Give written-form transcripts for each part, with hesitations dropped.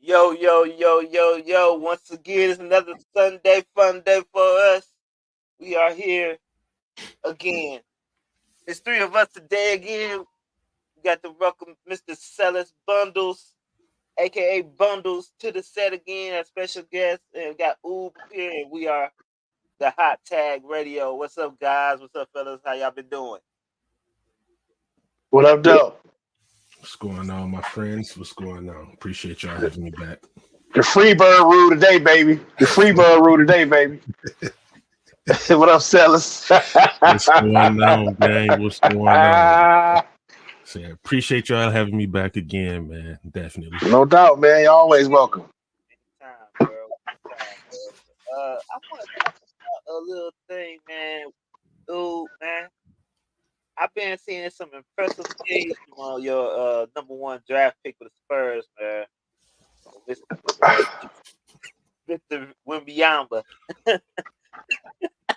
Yo, yo, yo, yo, yo. Once again, it's another Sunday fun day for us. We are here again. It's three of us today again. We got to welcome Mr. Sellers Bundles, aka Bundles, to the set again as special guest. And we got Oob here, and we are the Hot Tag Radio. What's up, guys? What's up, fellas? How y'all been doing? What up, though? What's going on, my friends? What's going on? Appreciate y'all having me back. The free bird rule today, baby. The free bird rule today, baby. What up, sellers? What's going on, gang? What's going on? So, appreciate y'all having me back again, man. Definitely. No doubt, man. You're always welcome. Anytime, bro. Anytime, bro. I want to talk about a little thing, man. Ooh, man. I've been seeing some impressive things from your number one draft pick for the Spurs, man. Victor Wembanyama.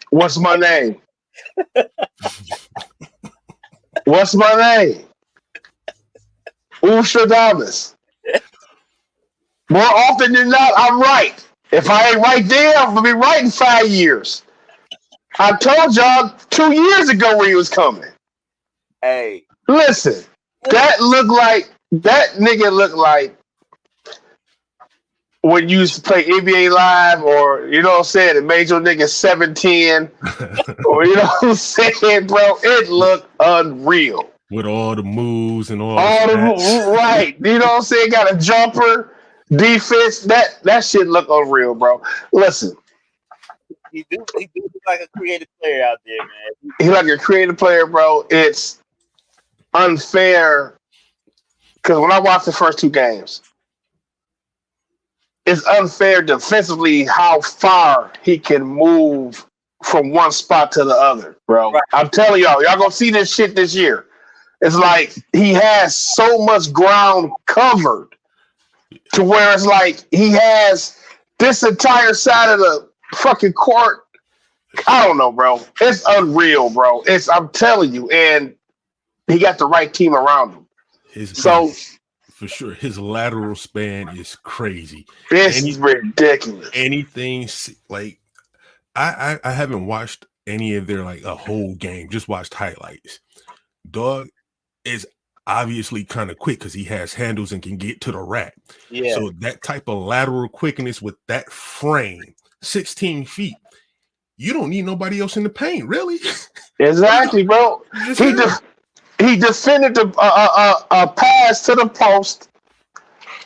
What's my name? What's my name? Ustradamus. More often than not, I'm right. If I ain't right there, I'm going to be right in 5 years. I told y'all 2 years ago where he was coming. Hey. Listen, that nigga looked like when you used to play NBA Live, or you know what I'm saying, it made your nigga 7'10", or you know what I'm saying, bro. It looked unreal. With all the moves and all the right. You know what I'm saying? Got a jumper, defense. That shit look unreal, bro. Listen. He do look like a creative player out there, man. He like a creative player, bro. It's unfair because when I watched the first two games, it's unfair defensively how far he can move from one spot to the other, bro. Right. I'm telling y'all gonna see this shit this year. It's like he has so much ground covered to where it's like he has this entire side of the fucking court. I don't know, bro. It's unreal, bro. I'm telling you, and he got the right team around him. For sure, his lateral span is crazy. It's ridiculous. Anything like I haven't watched any of their like a whole game. Just watched highlights. Dog is obviously kind of quick because he has handles and can get to the rack. Yeah. So that type of lateral quickness with that frame, 16 feet, you don't need nobody else in the paint, really. Exactly, bro. He defended a pass to the post,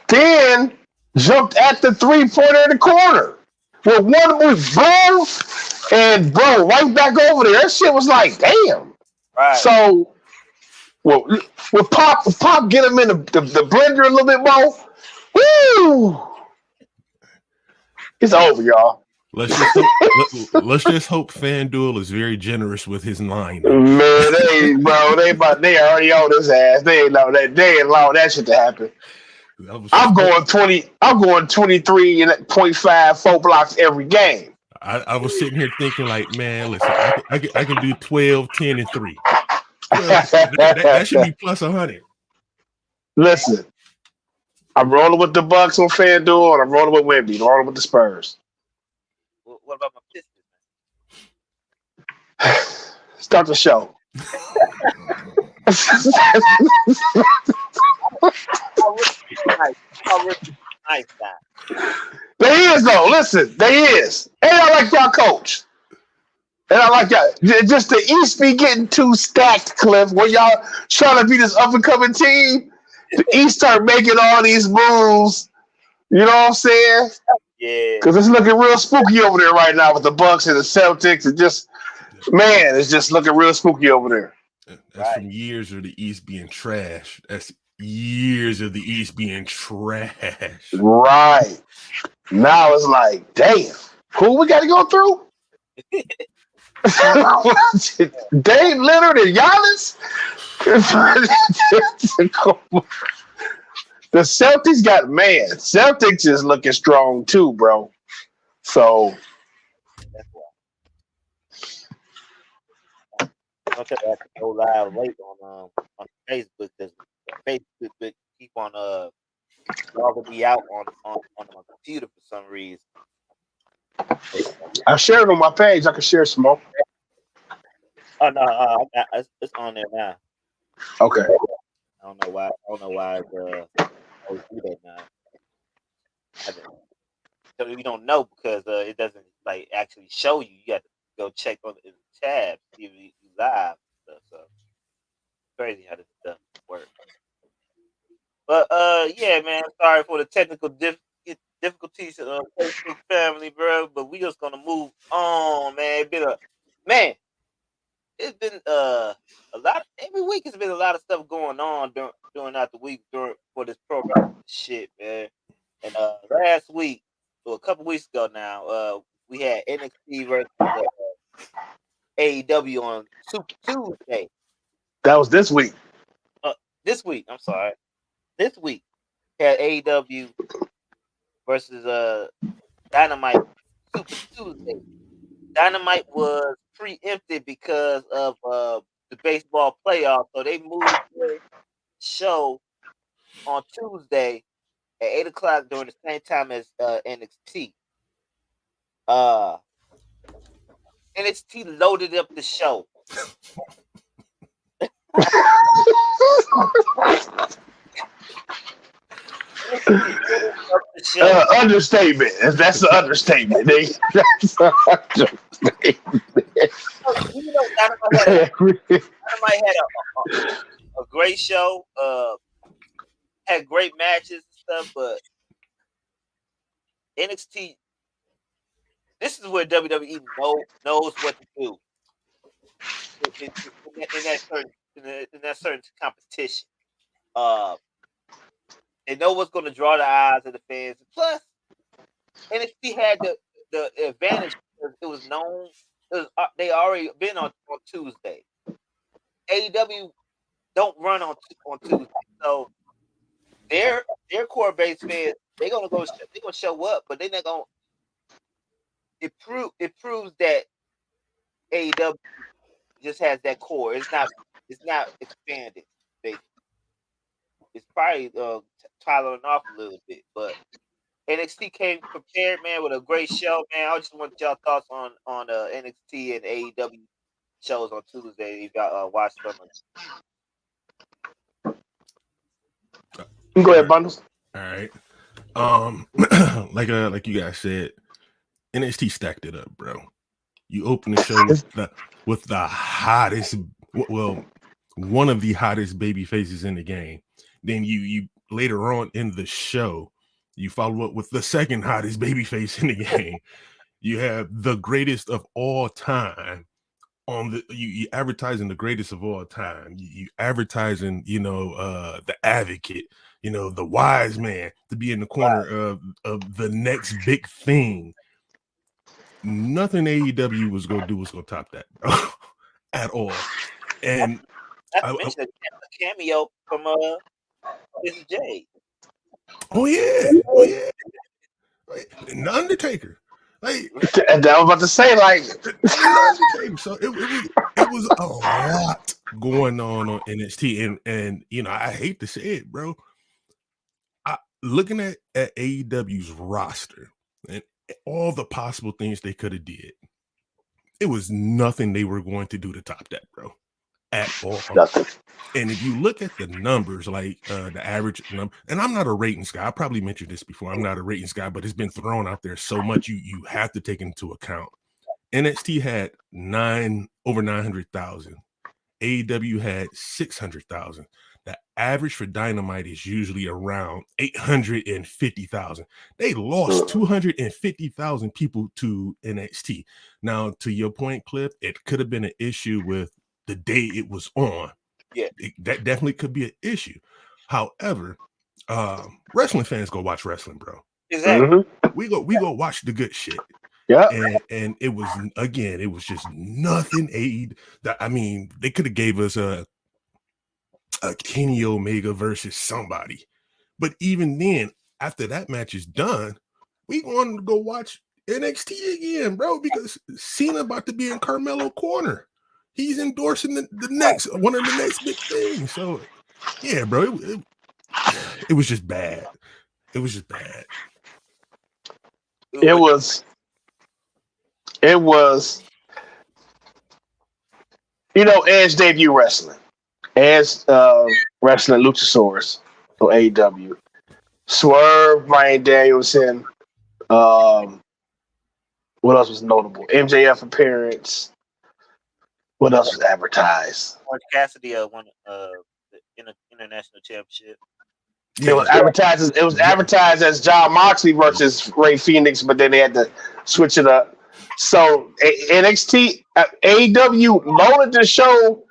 then jumped at the 3-pointer in the corner with one move, bro, and bro, right back over there. That shit was like, damn. Right. So, with Pop get him in the blender a little bit more. Woo! It's over, y'all. Let's just hope FanDuel is very generous with his line. Man, they already own his ass. They ain't know that. They ain't allow that shit to happen. I'm going 23.5 4 blocks every game. I was sitting here thinking like, man, listen, I can do 12, 10, and 3. That should be plus 100. Listen, I'm rolling with the Bucks on FanDuel, and I'm rolling with Wemby. I'm rolling with the Spurs. What about my Pistons? Start the show. Nice guy. They is though. Listen, they is. And I like y'all coach. And I like y'all. Just the East be getting too stacked, Cliff. Where y'all trying to be this up and coming team, the East start making all these moves. You know what I'm saying? Yeah. Because it's looking real spooky over there right now with the Bucks and the Celtics. It's just looking real spooky over there. That's from years of the East being trash. That's years of the East being trash. Right. Now it's like, damn, who we got to go through? Dame Leonard and Giannis? The Celtics Celtics is looking strong too, bro. So I have to go live late on Facebook because Facebook keep on already out on my computer for some reason. I shared on my page. I can share some more. Oh no, it's on there now. Okay. I don't know why. I do that now. So you don't know because it doesn't like actually show you. You got to go check on the tab, see if you live. So crazy how this stuff works. But yeah, man. Sorry for the technical difficulties of Facebook family, bro. But we just gonna move on, man. It's been a lot. Every week has been a lot of stuff going on during out the week for this program shit, man. And last week, or a couple weeks ago now, we had NXT versus AEW on Super Tuesday. That was this week. This week, I'm sorry. This week had AEW versus Dynamite Super Tuesday. Dynamite was preempted because of the baseball playoff, so they moved their show on Tuesday at 8:00 during the same time as NXT. NXT loaded up the show. Understatement. That's the understatement. That's the understatement. You know, Dynamite had a great show. Had great matches and stuff, but NXT. This is where WWE knows what to do in that certain competition. They know what's going to draw the eyes of the fans. Plus, NXT had the advantage because it was known. They already been on Tuesday. AEW don't run on Tuesday, so their core base fans they're gonna show up, but they're not gonna. It proves that AEW just has that core. It's not expanded. Basically. It's probably toddling off a little bit, but NXT came prepared, man, with a great show, man. I just want y'all thoughts on NXT and AEW shows on Tuesday. You got watched them. Go ahead, Bundles. All right. Like you guys said, NXT stacked it up, bro. You open the show with the hottest, well, one of the hottest baby faces in the game. Then you later on in the show, you follow up with the second hottest baby face in the game. You have the greatest of all time on the you advertising the greatest of all time. You advertising, the advocate, the wise man to be in the corner of the next big thing. Nothing AEW was gonna do was gonna top that, bro, at all. And I mentioned a cameo from Miss J. Oh yeah, the Undertaker. Like, and I was about to say, like, so it was a lot going on NXT, and I hate to say it, bro. Looking at AEW's roster and all the possible things they could have did, it was nothing they were going to do to top that, bro, at all. Nothing. And if you look at the numbers, like the average number, and I'm not a ratings guy. I probably mentioned this before. I'm not a ratings guy, but it's been thrown out there so much you have to take into account. NXT had over 900,000. AEW had 600,000. The average for Dynamite is usually around 850,000. They lost 250,000 people to NXT. Now, to your point, Cliff, it could have been an issue with the day it was on. Yeah, that definitely could be an issue. However, wrestling fans go watch wrestling, bro. Exactly. We go watch the good shit. Yeah. And it was just nothing. I mean, they could have gave us a Kenny Omega versus somebody, but even then, after that match is done, we going to go watch NXT again, bro, because Cena about to be in Carmelo corner. He's endorsing the next one of the next big things. So, yeah, bro, it was just bad. It was just bad. It was. You know, Edge debut wrestling. Edge wrestling Luchasaurus on AEW. Swerve, Bryan Danielson. What else was notable? MJF appearance. What else was advertised? Orange Cassidy won the international championship. Yeah. It was advertised. It was advertised as John Moxley versus Ray Phoenix, but then they had to switch it up. So NXT, AEW loaded the show,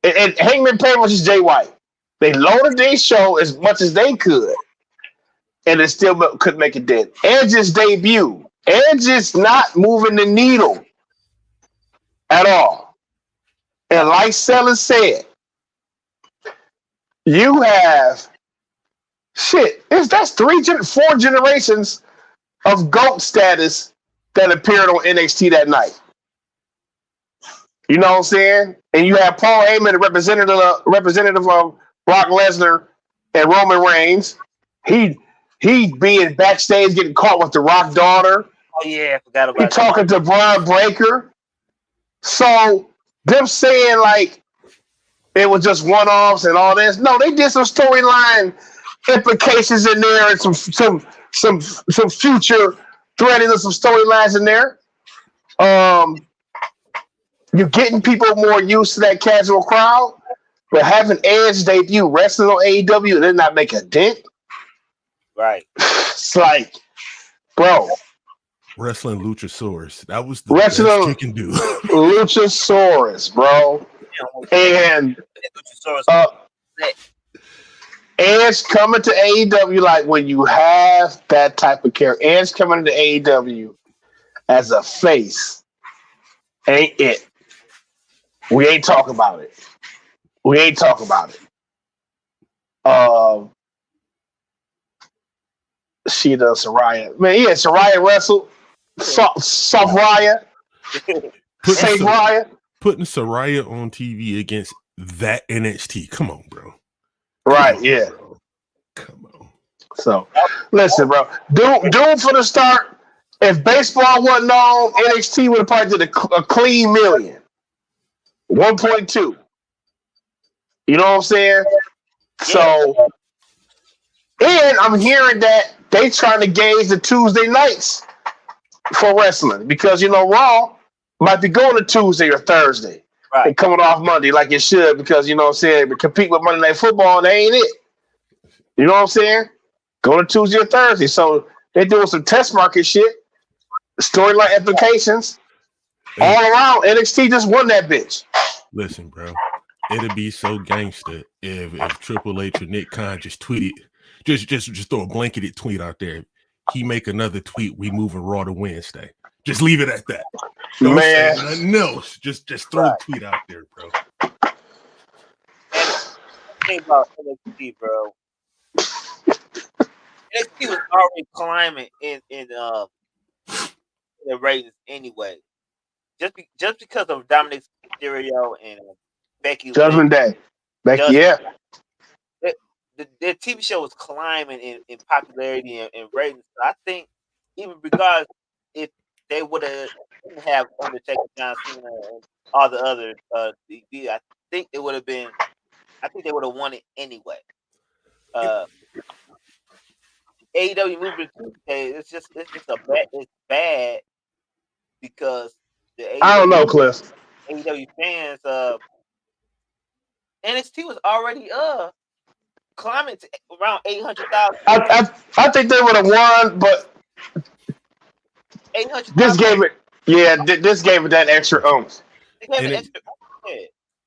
and Hangman Page versus Jay White. They loaded their show as much as they could, and it still couldn't make a dent. Edge's debut. Edge is not moving the needle at all. And like Sellers said, you have that's 4 generations of GOAT status that appeared on NXT that night. You know what I'm saying? And you have Paul Heyman, the representative of Brock Lesnar and Roman Reigns. He being backstage getting caught with the Rock daughter. Oh yeah, I forgot about He that. talking to Braun Breaker. So them saying like it was just one-offs and all this. No, they did some storyline implications in there and some future threading of some storylines in there. You're getting people more used to that casual crowd, but having Edge debut wrestling on AEW and then not make a dent. Right. It's like, bro. Wrestling Luchasaurus. That was the best you can do. Luchasaurus, bro. And Edge coming to AEW, like when you have that type of character, Edge coming to AEW as a face, ain't it? We ain't talking about it. She does Saraya. Man, yeah, Saraya wrestled. Soft Raya. Safe Raya. Putting Saraya on TV against that NXT. Come on, bro. Right, yeah. Come on. So, listen, bro. Doom for the start. If baseball wasn't on, NXT would have probably did a clean million. 1.2. You know what I'm saying? So, and I'm hearing that they trying to gauge the Tuesday nights for wrestling because, you know, Raw might be going to Tuesday or Thursday and coming off Monday like it should because, you know what I'm saying, but compete with Monday Night Football, they ain't it. You know what I'm saying? Go to Tuesday or Thursday. So they're doing some test market shit, storyline implications all around. NXT just won that bitch. Listen, bro, it'd be so gangster if Triple H or Nick Khan just tweeted, just throw a blanketed tweet out there. He make another tweet. We moving Raw to Wednesday. Just leave it at that. Don't say nothing else. Just throw a tweet out there, bro. Think about NXT, bro. NXT was already climbing in the ratings anyway. Just because of Dominic Mysterio and Becky Judgment Day. Becky, yeah. The TV show was climbing in popularity and ratings. So I think even regardless if they would have Undertaker, John Cena, and all the other I think it would have been. I think they would have won it anyway. AEW movement Tuesday. It's bad because the AEW, I don't know, Cliff. AEW fans. NXT was already climbing to around 800,000. I think they would have won, but 800,000. this gave it that extra oomph.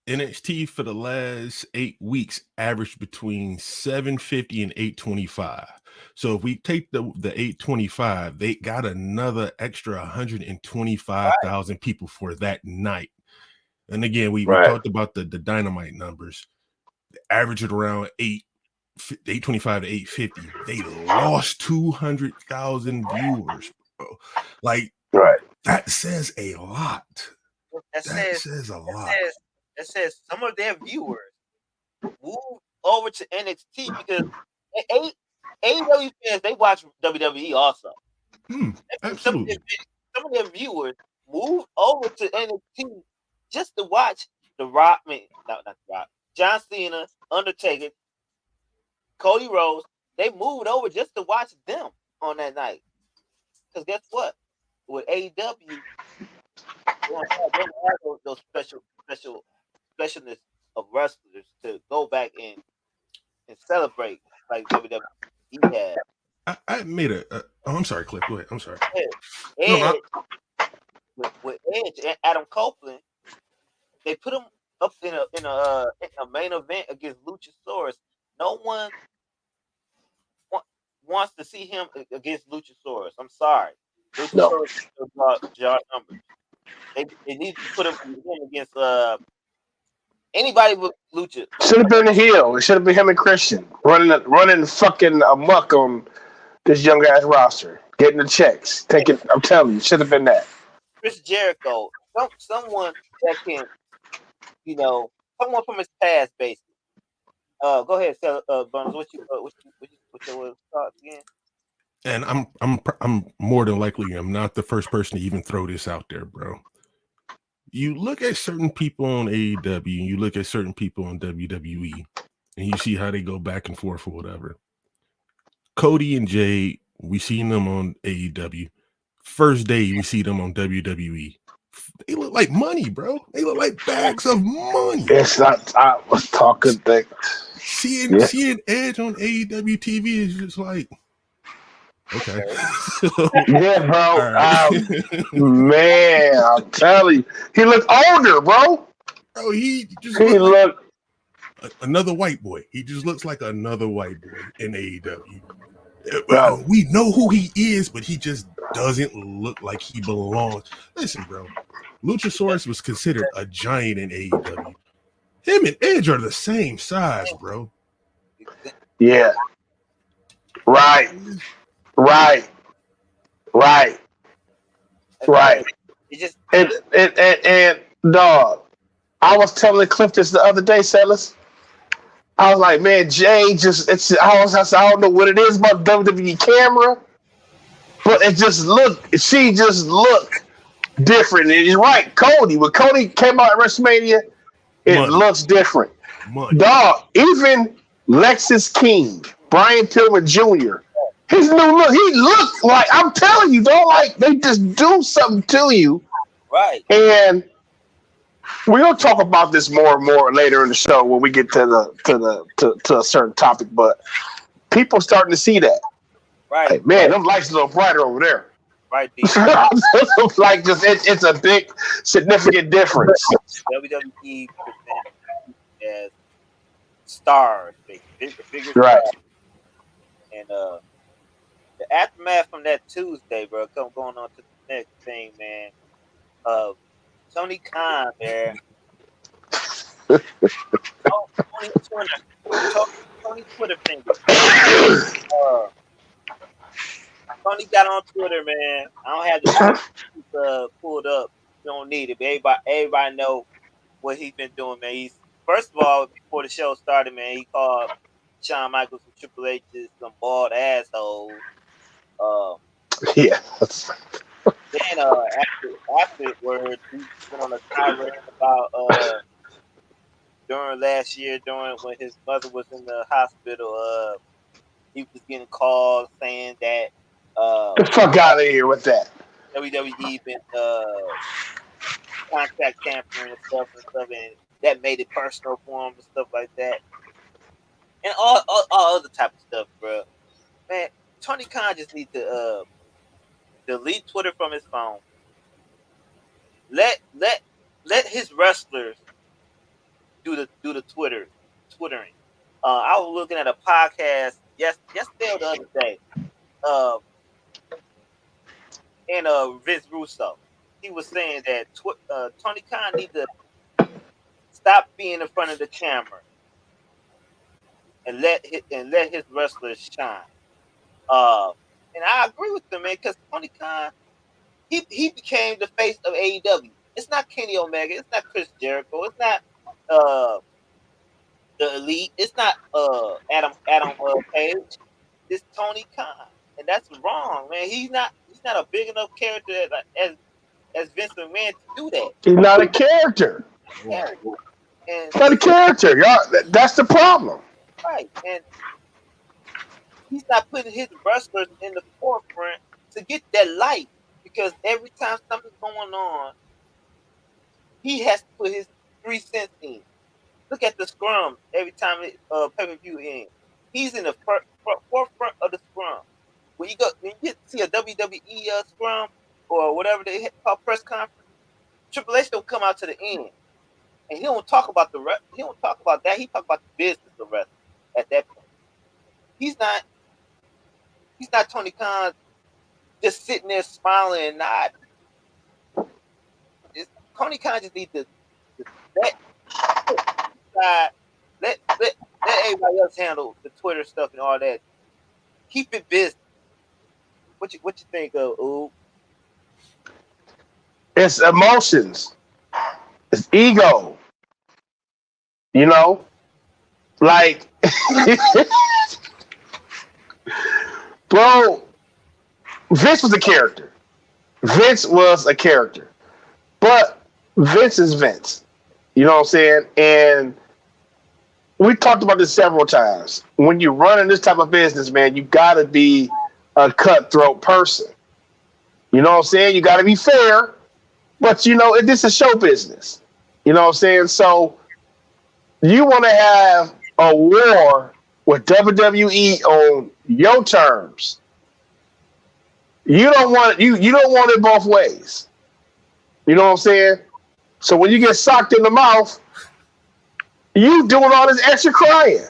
NXT for the last 8 weeks averaged between 750 and 825. So if we take the 825, they got another extra 125,000 people for that night. And again, we talked about the Dynamite numbers. Average it around 825 to 850. They lost 200,000 viewers, bro. Like, that says a lot. That says a lot. It says some of their viewers moved over to NXT because AEW fans, they watch WWE also. Absolutely. Some of their viewers moved over to NXT just to watch The Rock, not The Rock, John Cena, Undertaker, Cody Rhodes. They moved over just to watch them on that night. Because guess what? With AEW, they don't have those specialness of wrestlers to go back and celebrate like WWE had. I made oh, I'm sorry, Cliff. Go ahead. I'm sorry. Edge, with Edge and Adam Copeland, they put him up in a main event against Luchasaurus. No one wants to see him against Luchasaurus. I'm sorry. Luchasaurus draw numbers. They need to put him against anybody with Lucha. Should have been a heel. It should have been him and Christian running fucking amok on this young ass roster, getting the checks, taking. I'm telling you, should have been that. Chris Jericho, someone that can, someone from his past, basically. Go ahead, Bones. What your thoughts again? And I'm more than likely I'm not the first person to even throw this out there, bro. You look at certain people on AEW, you look at certain people on WWE, and you see how they go back and forth or whatever. Cody and Jay, we seen them on AEW. First day we see them on WWE. They look like money, bro. They look like bags of money. It's not. I was talking that. Seeing Edge on AEW TV is just like, okay. Yeah, bro. Right. Man, I'm telling you, he looked older, bro. Bro, he looked like another white boy. He just looks like another white boy in AEW. Bro. We know who he is, but he just doesn't look like he belongs. Listen, bro. Luchasaurus was considered a giant in AEW. Him and Edge are the same size, bro. Yeah. Right. And dog, I was telling Cliff this the other day, Sellers. I was like, man, Jay I don't know what it is about WWE camera, but she just looked different. And you're right, Cody. When Cody came out at WrestleMania, it looks different. Dog, even Lexus King, Brian Pillman Jr., his new look, he looked like, I'm telling you, don't like they just do something to you. Right. And we'll talk about this more and more later in the show when we get to a certain topic, but people starting to see that. Right. Like, man, them lights a little brighter over there. Right. Like it's a big significant difference. WWE as stars, bigger right. stars. And the aftermath from that Tuesday, bro, going on to the next thing, man. Tony Khan, man. Tony Twitter finger. Tony got on Twitter, man. I don't have the pulled up. You don't need it, but everybody know what he's been doing, man. He's first of all, before the show started, man, he called Shawn Michaels and Triple H some bald assholes. Yeah. Then afterwards, he went on a tirade about during last year, when his mother was in the hospital, he was getting calls saying that the fuck out of here with that. WWE been contract tampering and stuff, and that made it personal for him and stuff like that, and all other type of stuff, bro. Man, Tony Khan just need to delete Twitter from his phone. Let his wrestlers do the twittering. I was looking at a podcast yesterday or the other day, and Vince Russo, he was saying that Tony Khan need to stop being in front of the camera and let his wrestlers shine. And I agree with them, man, because Tony Khan, he became the face of AEW. It's not Kenny Omega. It's not Chris Jericho. It's not the Elite. It's not Adam Page. It's Tony Khan, and that's wrong, man. He's not a big enough character as Vince McMahon to do that. He's not a character. And not a character, y'all. That's the problem. Right, and he's not putting his wrestlers in the forefront to get that light, because every time something's going on, he has to put his 3 cents in. Look at the scrum every time pay-per-view ends. He's in the forefront of the scrum. When you see a WWE scrum or whatever they call press conference, Triple H don't come out to the end, and he don't talk about he don't talk about that. He talk about the business of wrestling at that point. He's not Tony Khan just sitting there smiling and nodding. Tony Khan just needs to let everybody else handle the Twitter stuff and all that. Keep it business. What you think of? Ooh? It's emotions. It's ego. You know, like, bro. Vince was a character. But Vince is Vince. You know what I'm saying? And we talked about this several times. When you're running this type of business, man, you got to be a cutthroat person. You know what I'm saying? You got to be fair, but this is show business. You know what I'm saying? So you want to have a war with WWE on your terms. You don't want it both ways. You know what I'm saying? So when you get socked in the mouth, you doing all this extra crying.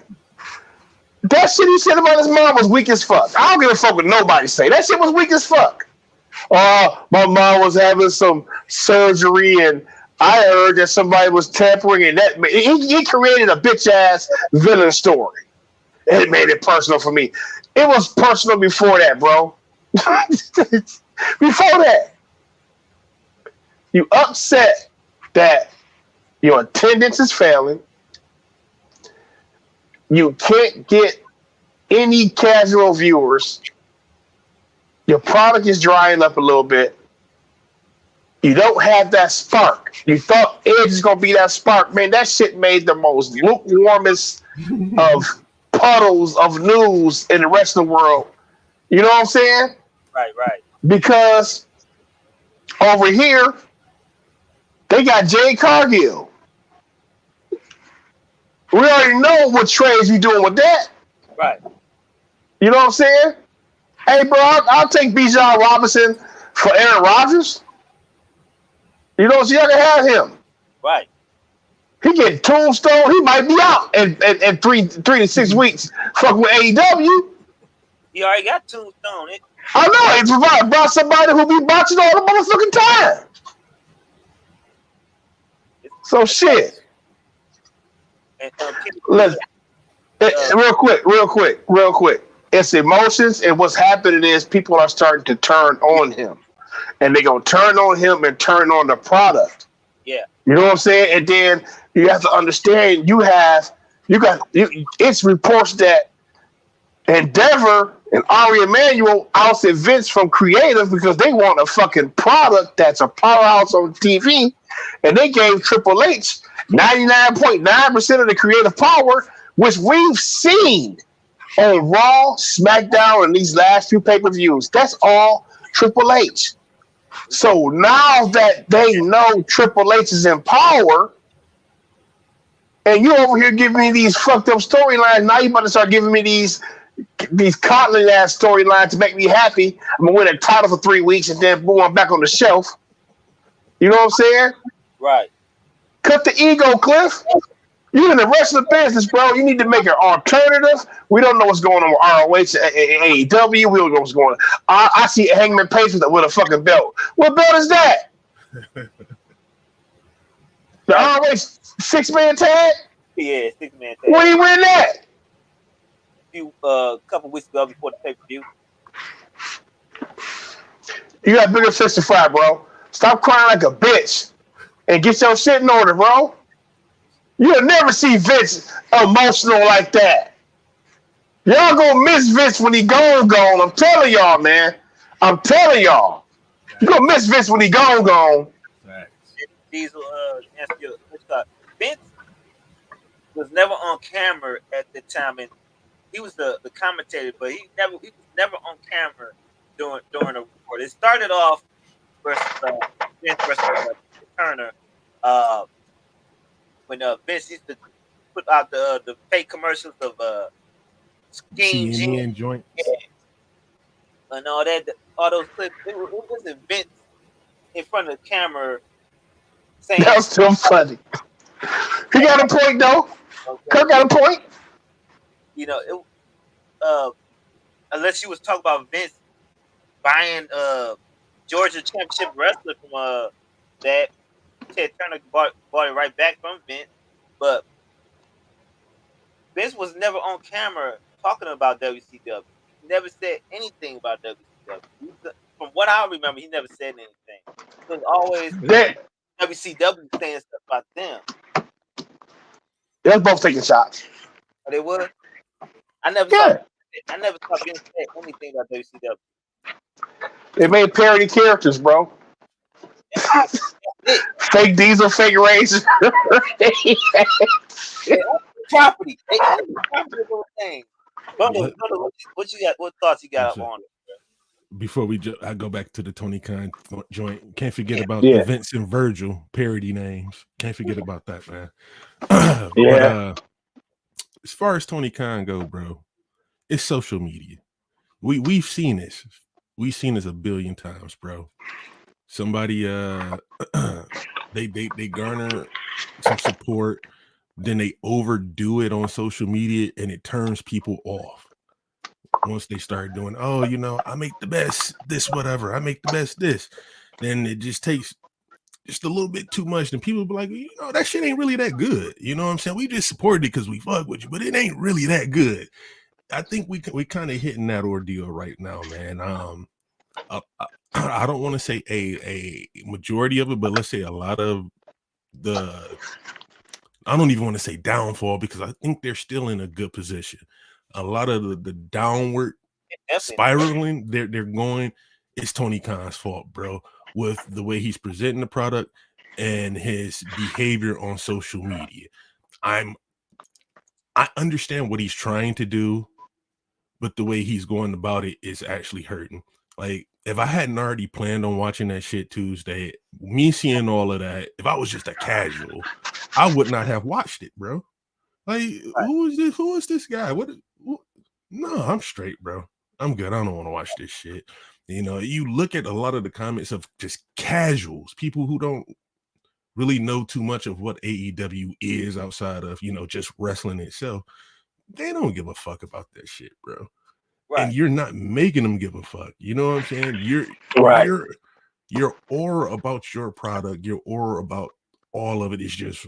That shit he said about his mom was weak as fuck. I don't give a fuck what nobody say. That shit was weak as fuck. My mom was having some surgery, and I heard that somebody was tampering, and that he created a bitch ass villain story. It made it personal for me. It was personal before that, bro. Before that, you upset that your attendance is failing. You can't get any casual viewers. Your product is drying up a little bit. You don't have that spark. You thought Edge is going to be that spark. Man, that shit made the most lukewarmest of puddles of news in the rest of the world. You know what I'm saying? Right. Because over here, they got Jade Cargill. We already know what trades you doing with that. Right. You know what I'm saying? Hey, bro, I'll take Bijan Robinson for Aaron Rodgers. You know, so y'all can have him. Right. He get tombstone. He might be out in 3 to 6 weeks. Fuck with AEW. He already got tombstone. I know. He brought somebody who be botching all the motherfucking time. So shit. And, Let's real quick. It's emotions, and what's happening is people are starting to turn on him, and they're gonna turn on him and turn on the product. Yeah, you know what I'm saying. And then you have to understand it's reports that Endeavor and Ari Emanuel ousted Vince from creative because they want a fucking product that's a powerhouse on TV, and they gave Triple H 99.9% of the creative power, which we've seen on Raw, SmackDown, and these last few pay-per-views. That's all Triple H. So now that they know Triple H is in power, and you over here giving me these fucked up storylines, now you about to start giving me these coddling ass storylines to make me happy. I'm gonna win a title for 3 weeks and then boom, I'm back on the shelf. You know what I'm saying? Right. Cut the ego, Cliff. You in the rest of the business, bro. You need to make an alternative. We don't know what's going on with ROH and AEW. We don't know what's going on. I see Hangman Page with a fucking belt. What belt is that? The ROH 6-man tag? Yeah, 6-man tag. When he win that? A couple weeks ago before the pay-per-view. You got bigger fish to fry, bro. Stop crying like a bitch and get your shit in order, bro. You'll never see Vince emotional like that. Y'all gonna miss Vince when he gone. I'm telling y'all, man. I'm telling y'all. You gonna miss Vince when he gone. Facts. Diesel, answer your question. Vince was never on camera at the time, and he was the commentator, but he was never on camera during the report. It started off versus Vince versus Turner, when Vince used to put out the fake commercials of Skin CNN joint. And all that, all those clips. It wasn't Vince in front of the camera saying. That was still funny. He got a point though. Kirk got a point. You know, unless you was talking about Vince buying Georgia Championship wrestler from that Ted Turner bought it right back from Vince, but Vince was never on camera talking about WCW. He never said anything about WCW. From what I remember, he never said anything. It was always WCW saying stuff about them. They was both taking shots. Oh, they would? I never saw Vince say anything about WCW. They made parody characters, bro. Fake Diesel, fake Razor. Property. They own the property of those things. What you got? What thoughts you got on it? Before I go back to the Tony Khan joint. Can't forget about the Vince and Virgil parody names. Can't forget about that, man. But, as far as Tony Khan go, bro, it's social media. We've seen this. We've seen this a billion times, bro. Somebody they garner some support, then they overdo it on social media, and it turns people off. Once they start doing, oh, you know, I make the best this, whatever. I make the best this. Then it just takes just a little bit too much. And people be like, you know, that shit ain't really that good. You know what I'm saying? We just supported it because we fuck with you, but it ain't really that good. I think we kind of hitting that ordeal right now, man. I don't want to say a majority of it, but let's say a lot of I don't even want to say downfall, because I think they're still in a good position. A lot of the downward spiraling they're going, it's Tony Khan's fault, bro, with the way he's presenting the product and his behavior on social media. I understand what he's trying to do, but the way he's going about it is actually hurting. Like, if I hadn't already planned on watching that shit Tuesday, me seeing all of that, if I was just a casual, I would not have watched it, bro. Like, who is this? Who is this guy? What? No, I'm straight, bro. I'm good. I don't want to watch this shit. You know, you look at a lot of the comments of just casuals, people who don't really know too much of what AEW is outside of, you know, just wrestling itself. They don't give a fuck about that shit, bro. Right. And you're not making them give a fuck. You know what I'm saying? Your aura about your product, your aura about all of it is just,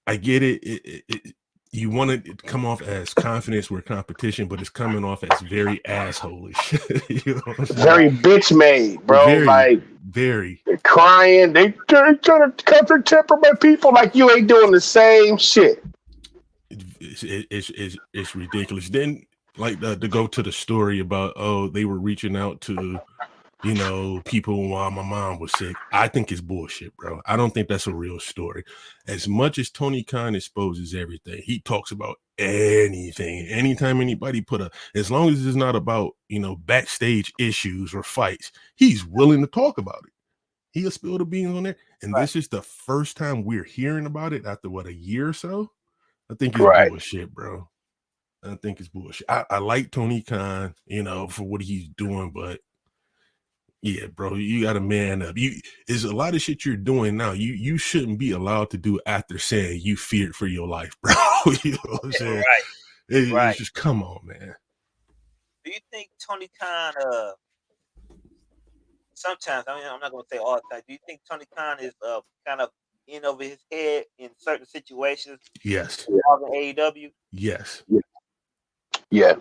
I get it. You want it to come off as confidence where competition, but it's coming off as very asshole-ish. You know what I'm saying? Very bitch made, bro. Very. They're crying. They're trying to cut their temperament, people, like you ain't doing the same shit. It's ridiculous. Then, like, to go to the story about, oh, they were reaching out to, you know, people while my mom was sick. I think it's bullshit, bro. I don't think that's a real story. As much as Tony Khan exposes everything, he talks about anything. Anytime anybody as long as it's not about, you know, backstage issues or fights, he's willing to talk about it. He'll spill the beans on there. And This is the first time we're hearing about it after, a year or so? I think it's bullshit, bro. I think it's bullshit. I like Tony Khan, you know, for what he's doing, but yeah, bro, you got to man up. There's a lot of shit you're doing now. You shouldn't be allowed to do after saying you feared for your life, bro. You know what I'm saying? It's just, come on, man. Do you think Tony Khan, sometimes, I mean, I'm not going to say all the time, do you think Tony Khan is kind of in over his head in certain situations? Yes. Involving AEW? Yes. Yeah.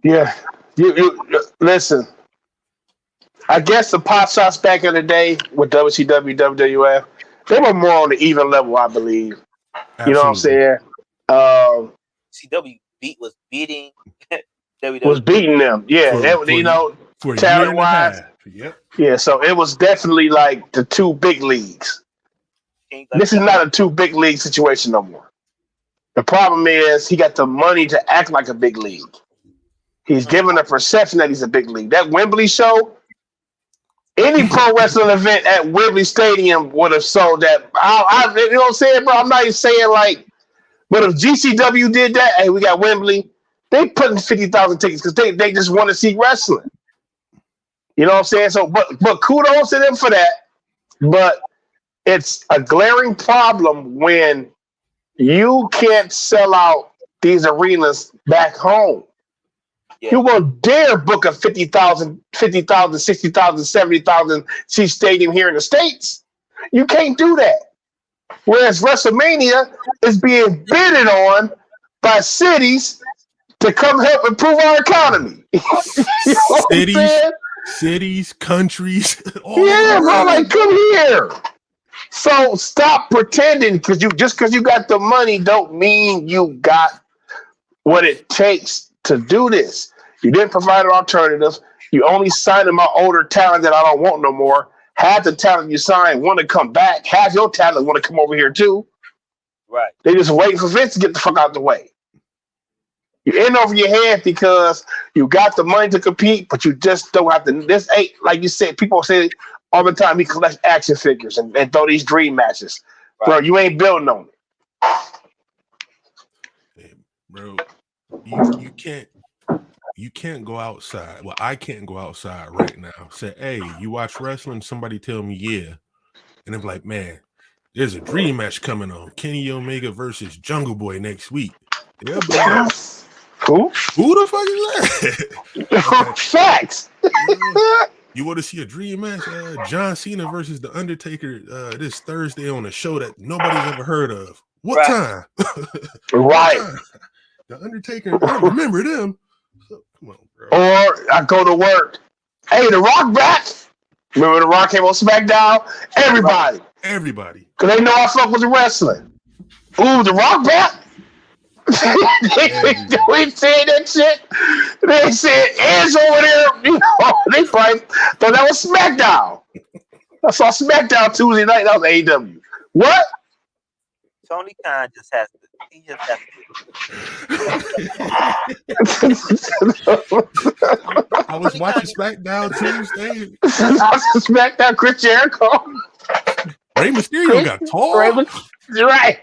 Yeah. You listen. I guess the pot shots back in the day with WCW, WWF, they were more on the even level, I believe. Absolutely. You know what I'm saying? CW was beating WWE. Was beating them. Yeah, for a talent year and a wise. half. Yep. Yeah, so it was definitely like the two big leagues. This is not a two big league situation no more. The problem is he got the money to act like a big league. He's given a perception that he's a big league. That Wembley show, any pro wrestling event at Wembley Stadium would have sold that. You know what I'm saying, bro? I'm not even saying like, but if GCW did that, hey, we got Wembley, they put in 50,000 tickets because they just want to see wrestling. You know what I'm saying? So, but kudos to them for that. But it's a glaring problem when you can't sell out these arenas back home. Yeah. You won't dare book a 50,000, 60,000, 70,000 seat stadium here in the States. You can't do that. Whereas WrestleMania is being bidded on by cities to come help improve our economy. You know cities, countries. Yeah, bro, like come here. So stop pretending because you got the money don't mean you got what it takes to do this. You didn't provide an alternative. You only signed my older talent that I don't want no more. Half the talent you signed want to come back. Half your talent want to come over here too. Right. They just waiting for Vince to get the fuck out the way. You're in over your head because you got the money to compete, but you just don't have to. This ain't, like you said, people say all the time, we collect action figures and throw these dream matches. Right. Bro, you ain't building on it. Hey, bro, you can't go outside. Well, I can't go outside right now. Say, hey, you watch wrestling? Somebody tell me, yeah. And I'm like, man, there's a dream match coming on. Kenny Omega versus Jungle Boy next week. Yeah, bro. Who the fuck is that? Facts. You want to see a dream match? John Cena versus The Undertaker this Thursday on a show that nobody's ever heard of. What time? Right. The Undertaker. I remember them. So, come on, bro. Or I go to work. Hey, The Rock back. Remember The Rock came on SmackDown? Everybody. Because they know I fuck with the wrestling. Ooh, The Rock back? We said that shit. They said Edge over there. You know, they probably thought that was SmackDown. I saw SmackDown Tuesday night. That was AEW. What? Tony Khan just has to. He just has to. I was watching SmackDown Tuesday. SmackDown, Chris Jericho. Rey Mysterio got tall. Right.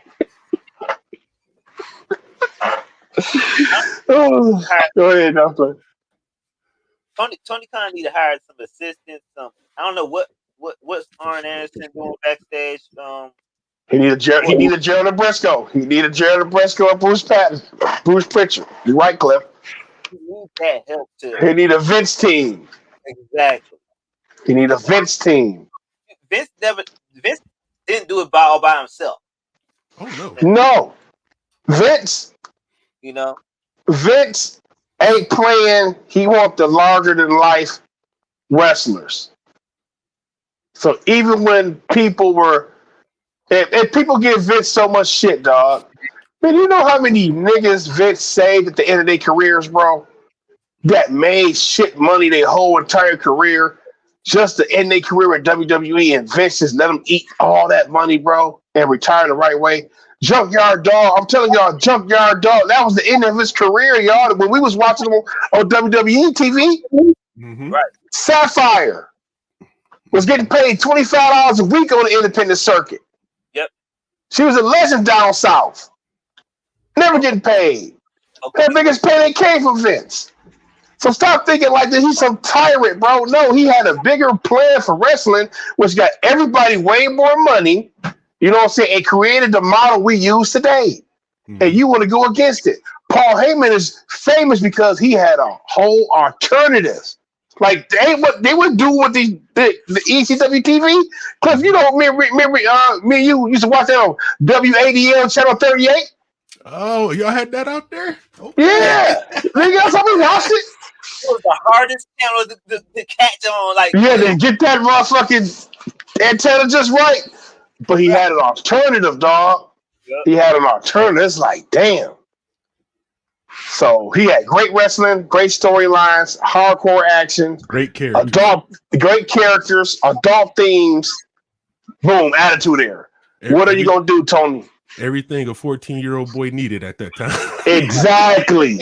Go ahead, Tony Khan need to hire some assistants. I don't know what's Arn Anderson doing backstage. He need a Gerald Briscoe. He need a Gerald Briscoe and Bruce Pritchard. You're right, Cliff. He needs that help too. He need a Vince team. Exactly. He need a Vince team. Vince didn't do it all by himself. Oh no. No. Vince. You know, Vince ain't playing. He wants the larger than life wrestlers. So even when people were, if people give Vince so much shit, dog. Man, you know how many niggas Vince saved at the end of their careers, bro? That made shit money their whole entire career just to end their career at WWE, and Vince just let them eat all that money, bro, and retire the right way. Junkyard Dog, I'm telling y'all, Junkyard Dog, that was the end of his career, y'all. When we was watching him on WWE TV, right? Sapphire was getting paid $25 a week on the independent circuit. Yep. She was a legend down south. Never getting paid. Okay. That biggest payday came from Vince. So stop thinking like that he's some tyrant, bro. No, he had a bigger plan for wrestling, which got everybody way more money. You know what I'm saying? It created the model we use today. And you want to go against it. Paul Heyman is famous because he had a whole alternative. Like they would do with the ECW TV. Cliff, you know, me and you used to watch that on WADL channel 38. Oh, y'all had that out there? Okay. Yeah. Nigga, somebody watched it. It was the hardest channel to catch on. Like, yeah, they get that motherfucking antenna just right. But he had an alternative, dog. Yep. He had an alternative. It's like, damn. So he had great wrestling, great storylines, hardcore action, Great character. great characters, adult themes. Boom, attitude era. What are you gonna do, Tony? Everything a 14-year-old boy needed at that time. Exactly.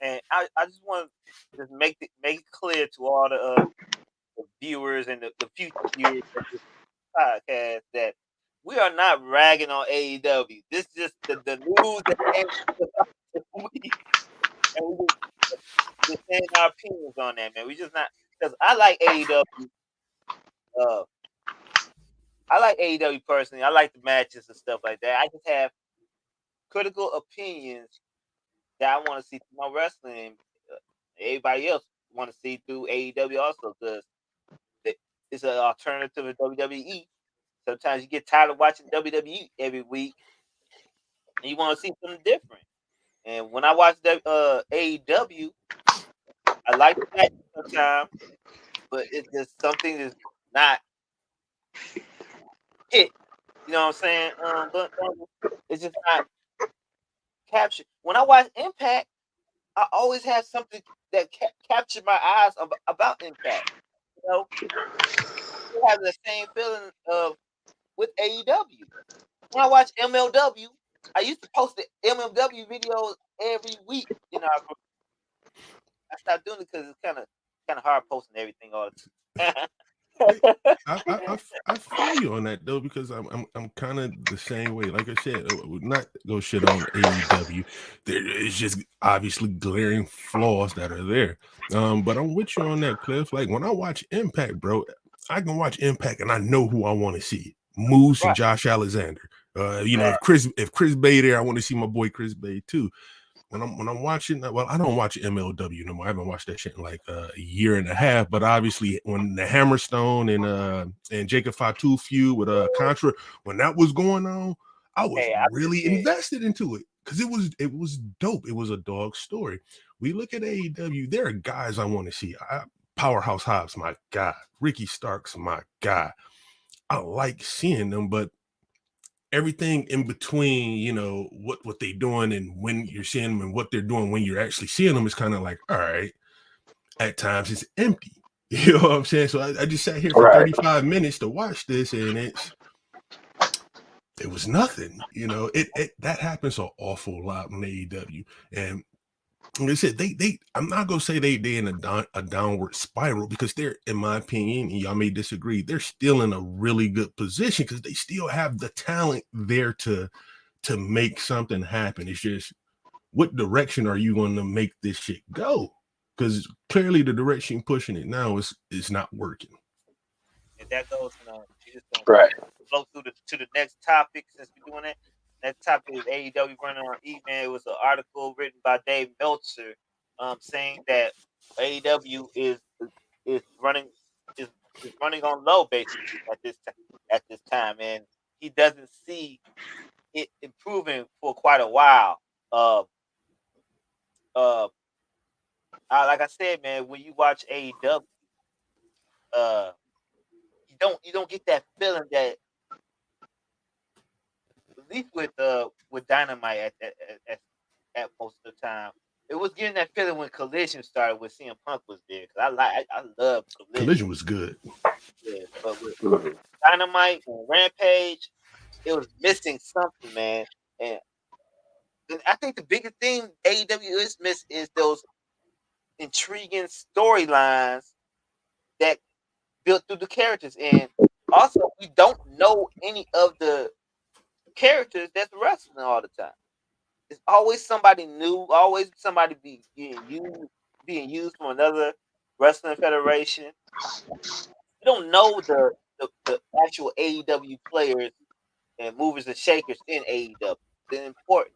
And I just want to just make it clear to all the viewers and the future viewers of this podcast that we are not ragging on AEW. This is just the news that came this week, and we just saying our opinions on that, man. We just not, because I like AEW. I like AEW personally. I like the matches and stuff like that. I just have critical opinions that I want to see through my wrestling. Everybody else want to see through AEW also, because it's an alternative to WWE. Sometimes you get tired of watching WWE every week, and you want to see something different. And when I watch AEW, I like the match sometimes, but it's just something that's not hit. You know what I'm saying? But it's just not captured. When I watch Impact, I always have something that captured my eyes about Impact. You know, you have the same feeling of with AEW. When I watch MLW, I used to post the MLW videos every week. You know, I stopped doing it because it's kind of hard posting everything all the time. I feel you on that though, because I'm kind of the same way. Like I said, not go shit on AEW. There is just obviously glaring flaws that are there. But I'm with you on that, Cliff. Like when I watch Impact, bro, I can watch Impact and I know who I want to see. Moose and Josh Alexander. If Chris Bay there, I want to see my boy Chris Bay too. When I'm watching, well, I don't watch MLW no more. I haven't watched that shit in like a year and a half. But obviously, when the Hammerstone and Jacob Fatu feud with Contra, when that was going on, I was really invested into it because it was dope. It was a dog story. We look at AEW, there are guys I want to see. Powerhouse Hobbs, my guy. Ricky Starks, my guy. I like seeing them, but everything in between, you know, what they're doing and when you're seeing them and what they're doing when you're actually seeing them is kind of like, all right, at times it's empty. You know what I'm saying? So I just sat here for 35 minutes to watch this, and it was nothing. You know, it that happens an awful lot in AEW. And like I said, I'm not gonna say they in a downward spiral, because they're, in my opinion, and y'all may disagree, they're still in a really good position because they still have the talent there to make something happen. It's just, what direction are you going to make this shit go? Because clearly the direction you're pushing it now is not working. And that goes, you just gonna flow through to the next topic since we're doing it. That topic is AEW running on E-Man. It was an article written by Dave Meltzer, saying that AEW is running on low basically at this time, and he doesn't see it improving for quite a while. Like I said, man, when you watch AEW, you don't get that feeling that, at least with Dynamite at most of the time, it was getting that feeling when Collision started, when CM Punk was there. Because I love Collision. Collision was good. Yeah, but with Dynamite and Rampage, it was missing something, man. And I think the biggest thing AEW is missing is those intriguing storylines that built through the characters. And also, we don't know any of the characters that's wrestling all the time. It's always somebody new, always somebody being used from another wrestling federation. You don't know the actual AEW players and movers and shakers in AEW. The important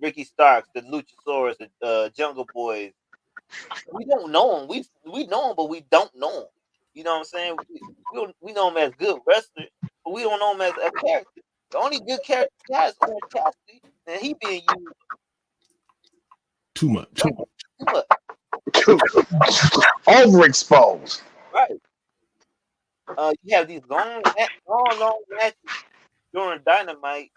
Ricky Starks, the Luchasaurus, the Jungle Boys. We don't know them. We know them, but we don't know them. You know what I'm saying? We know them as good wrestlers, but we don't know them as a character. The only good character he has is Orange Cassidy, and he being used too much. Overexposed. Right. You have these long matches during Dynamite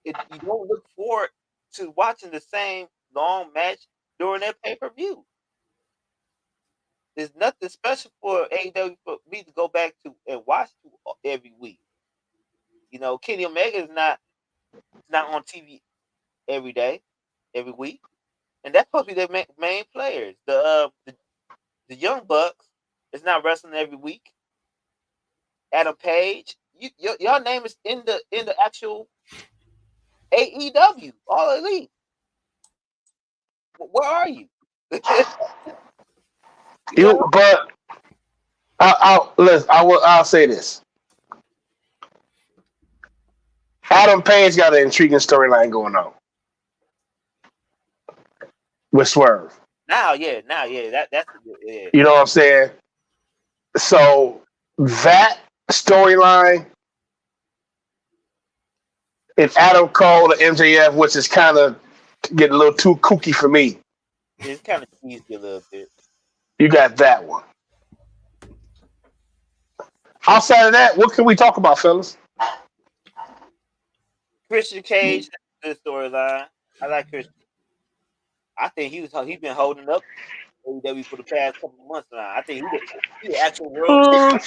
you don't look forward to watching the same long match during that pay-per-view. There's nothing special for AEW for me to go back to and watch every week. You know, Kenny Omega is not on TV every day, every week, and that's supposed to be their main players. The Young Bucks is not wrestling every week. Adam Page, y'all name is in the actual AEW, All Elite. Where are you? But I'll say this. Adam Page got an intriguing storyline going on with Swerve. Now, that's yeah. You know what I'm saying? So that storyline and Adam Cole to MJF, which is kind of getting a little too kooky for me. It's kind of teased you a little bit. You got that one. Outside of that, what can we talk about, fellas? Christian Cage, good storyline. I like Christian. I think he's been holding up AEW for the past couple of months now. I think he's the actual world.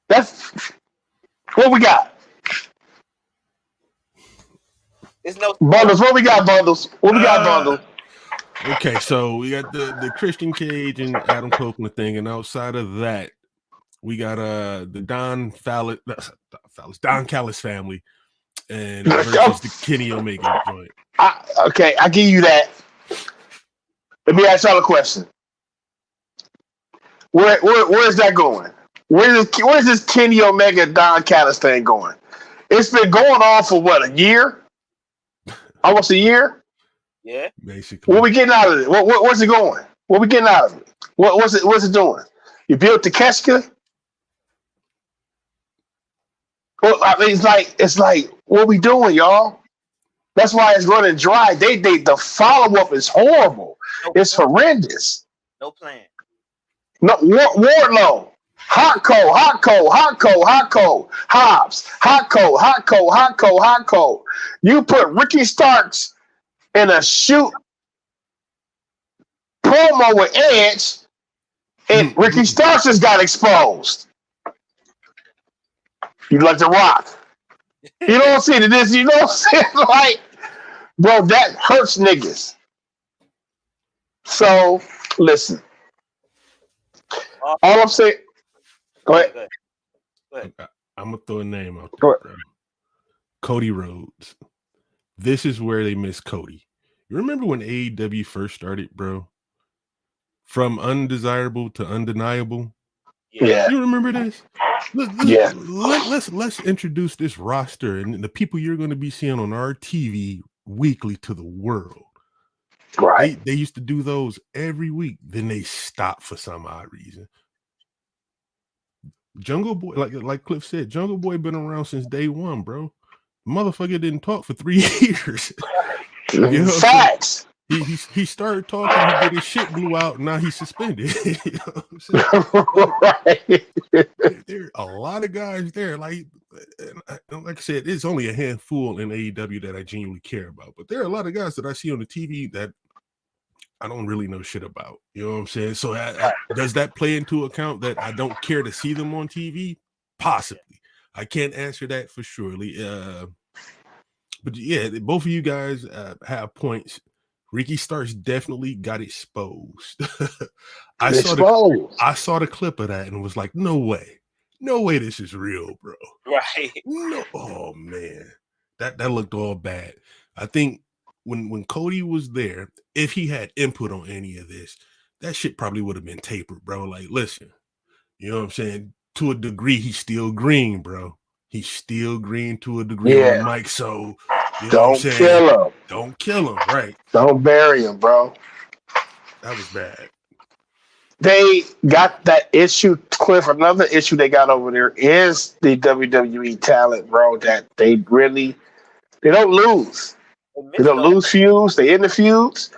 That's what we got. It's no bundles. What we got, bundles? What we got, bundles? Okay, so we got the Christian Cage and Adam Copeland thing, and outside of that, we got the Don Callis family and versus the Kenny Omega joint. Okay, I give you that. Let me ask y'all a question. Where is that going? Where is this Kenny Omega Don Callis thing going? It's been going on for what, a year? Almost a year? Yeah. Basically. What we getting out of it? Where's it going? What we getting out of it? What's it doing? You built the Keska? Well, I mean, it's like what we doing, y'all? That's why it's running dry. The follow-up is horrible. It's horrendous. No plan. No, Wardlow. Hot cold. Hobbs. Hot cold. You put Ricky Starks in a shoot promo with Edge, and Ricky Starks just got exposed. You like The Rock. You don't see this. You know what I'm saying? Like, bro, that hurts niggas. So, listen. All I'm saying. Go ahead. I'm gonna throw a name out there, bro. Cody Rhodes. This is where they miss Cody. You remember when AEW first started, bro? From undesirable to undeniable. Yeah. You remember this? Let's introduce this roster and the people you're going to be seeing on our TV weekly to the world. Right. They used to do those every week. Then they stopped for some odd reason. Jungle Boy, like Cliff said, Jungle Boy been around since day one, bro. Motherfucker didn't talk for 3 years. You know, facts. He started talking, he get his shit blew out, and now he's suspended. You know what I'm saying? Right. There are a lot of guys there. Like I said, it's only a handful in AEW that I genuinely care about. But there are a lot of guys that I see on the TV that I don't really know shit about. You know what I'm saying? So does that play into account that I don't care to see them on TV? Possibly. I can't answer that for surely. But yeah, both of you guys have points. Ricky Starks definitely got exposed. I saw the clip of that and was like, no way this is real, bro. Right. No, oh man, that looked all bad. I think when Cody was there, if he had input on any of this, that shit probably would have been tapered, bro. Like, listen, you know what I'm saying? To a degree, he's still green, bro. He's still green to a degree on Mike. So you know don't kill him. Don't kill him, right? Don't bury him, bro. That was bad. They got that issue, Cliff. Another issue they got over there is the WWE talent, bro. That they don't lose. They don't lose feuds. They in the feuds.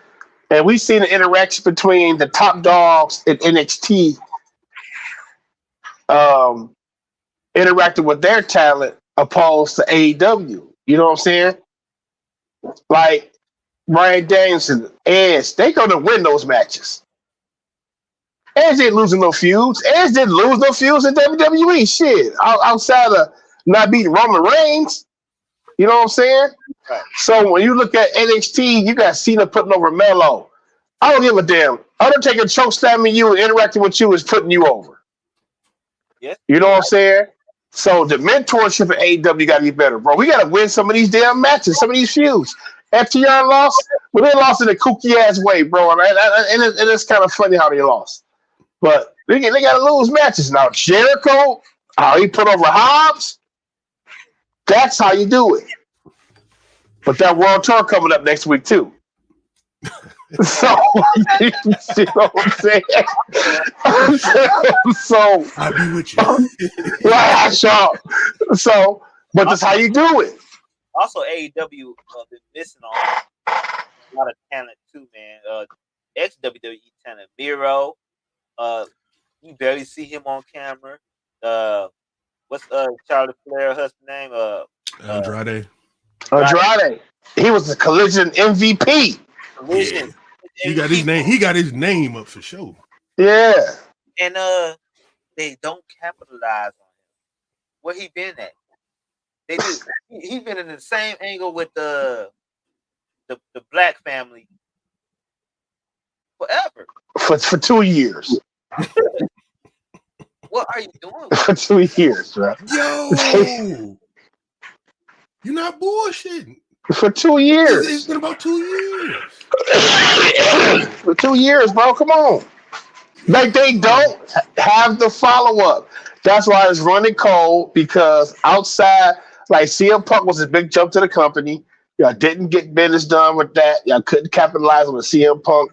And we've seen the interaction between the top dogs in NXT interacting with their talent opposed to AEW. You know what I'm saying? Like Brian Danielson, Edge, they gonna win those matches. Edge didn't lose no feuds. Edge didn't lose no feuds in WWE. Shit, outside of not beating Roman Reigns. You know what I'm saying? Right. So when you look at NXT, you got Cena putting over Melo. I don't give a damn. Undertaker choke slamming you and interacting with you is putting you over. Yes. You know what I'm saying? So the mentorship at AEW got to be better, bro. We got to win some of these damn matches, some of these feuds. FTR lost, well, they lost in a kooky ass way, bro. And it's kind of funny how they lost. But they got to lose matches. Now, Jericho, how he put over Hobbs, that's how you do it. But that World Tour coming up next week, too. So, you know what I'm saying? So, I'll be with you. yeah, sure. So, but that's how you do it. Also, AEW been missing on a lot of talent too, man. Ex WWE talent, Miro. You barely see him on camera. What's Charlotte Flair husband name? Andrade. Andrade. He was the Collision MVP. Collision. Yeah. He got his name. He got his name up for sure. Yeah. And they don't capitalize on him. Where he been at? They do. He been in the same angle with the Black family forever. For 2 years. What are you doing? For 2 years, bro. Yo, you're not bullshitting. For 2 years. It's been about 2 years. For 2 years, bro. Come on. Like they don't have the follow-up. That's why it's running cold, because outside, like CM Punk was a big jump to the company. Y'all didn't get business done with that. Y'all couldn't capitalize on the CM Punk.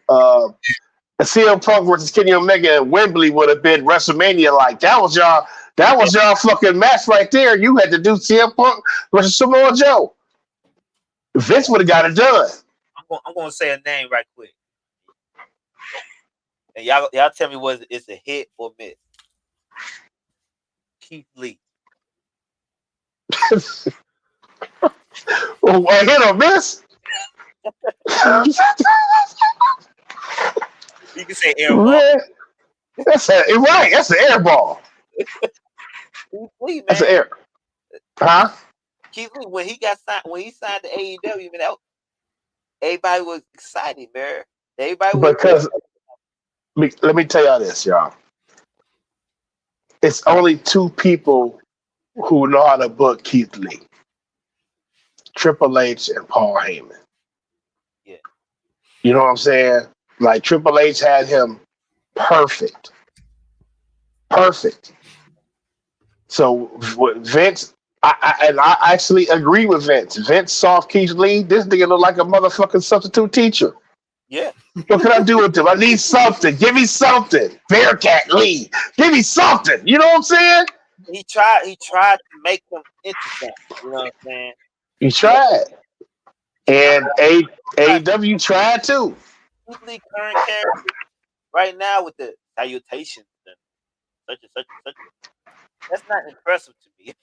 CM Punk versus Kenny Omega at Wembley would have been WrestleMania like. That was y'all fucking match right there. You had to do CM Punk versus Samoa Joe. Vince would have got it done. I'm going to say a name right quick. And y'all tell me whether it's a hit or miss. Keith Lee. A hit or miss? You can say air ball. That's an air ball. Keith Lee, man. That's an air. Huh? Keith Lee, when he signed to AEW, man, everybody was excited, man. Because let me tell y'all this, y'all. It's only 2 people who know how to book Keith Lee. Triple H and Paul Heyman. Yeah. You know what I'm saying? Like Triple H had him perfect. Perfect. So Vince, I actually agree with Vince. Vince saw Keith Lee. This nigga look like a motherfucking substitute teacher. Yeah. What can I do with him? I need something. Give me something. Bearcat Lee. Give me something. You know what I'm saying? He tried to make them interesting. You know what I'm saying? He tried. And AEW tried too. Keith Lee current character right now with the salutations and such and such and such. That's not impressive to me.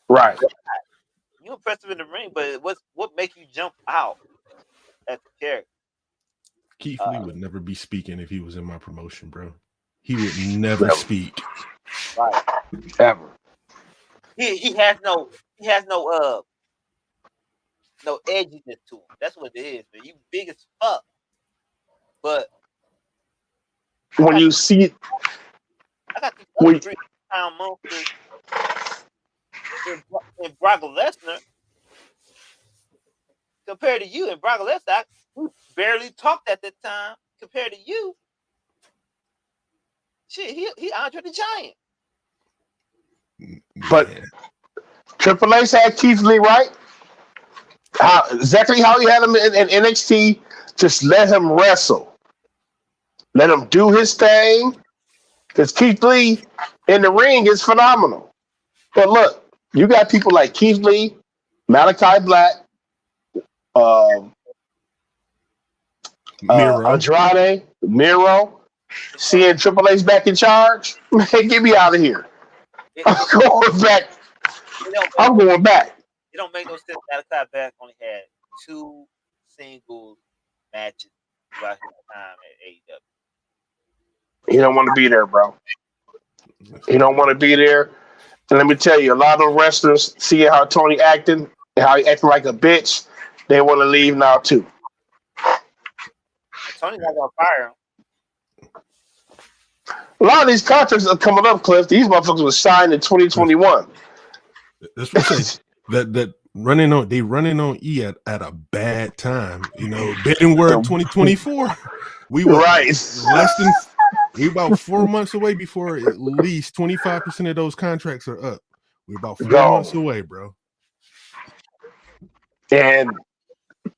Right. You impressive in the ring, but what make you jump out as a character? Keith Lee would never be speaking if he was in my promotion, bro. He would never speak. Right. Ever. He has no edginess to him. That's what it is, man. You big as fuck. But when you see I got these other 3-pound monsters in Brock Lesnar compared to you. And Brock Lesnar, we barely talked at that time compared to you. Shit, he Andre the Giant. But Triple H had Keith Lee, right? Exactly how he had him in NXT. Just let him wrestle. Let him do his thing. Because Keith Lee in the ring is phenomenal. But look, you got people like Keith Lee, Malachi Black, Andrade, Miro, seeing Triple H back in charge. Man, get me out of here. I'm going back. I'm going back. It don't make no sense. Malachi Black only had 2 singles matches throughout his time at AEW. He don't want to be there, bro. He don't want to be there. And let me tell you, a lot of wrestlers seeing how Tony acting and how he acting like a bitch, they want to leave now too. Tony not gonna fire him. A lot of these contracts are coming up, Cliff. These motherfuckers were signed in 2021. That's what I'm saying. That running on E at a bad time. You know, betting word 2024. We were we about 4 months away before at least 25% of those contracts are up. We're about 4 months away, bro. And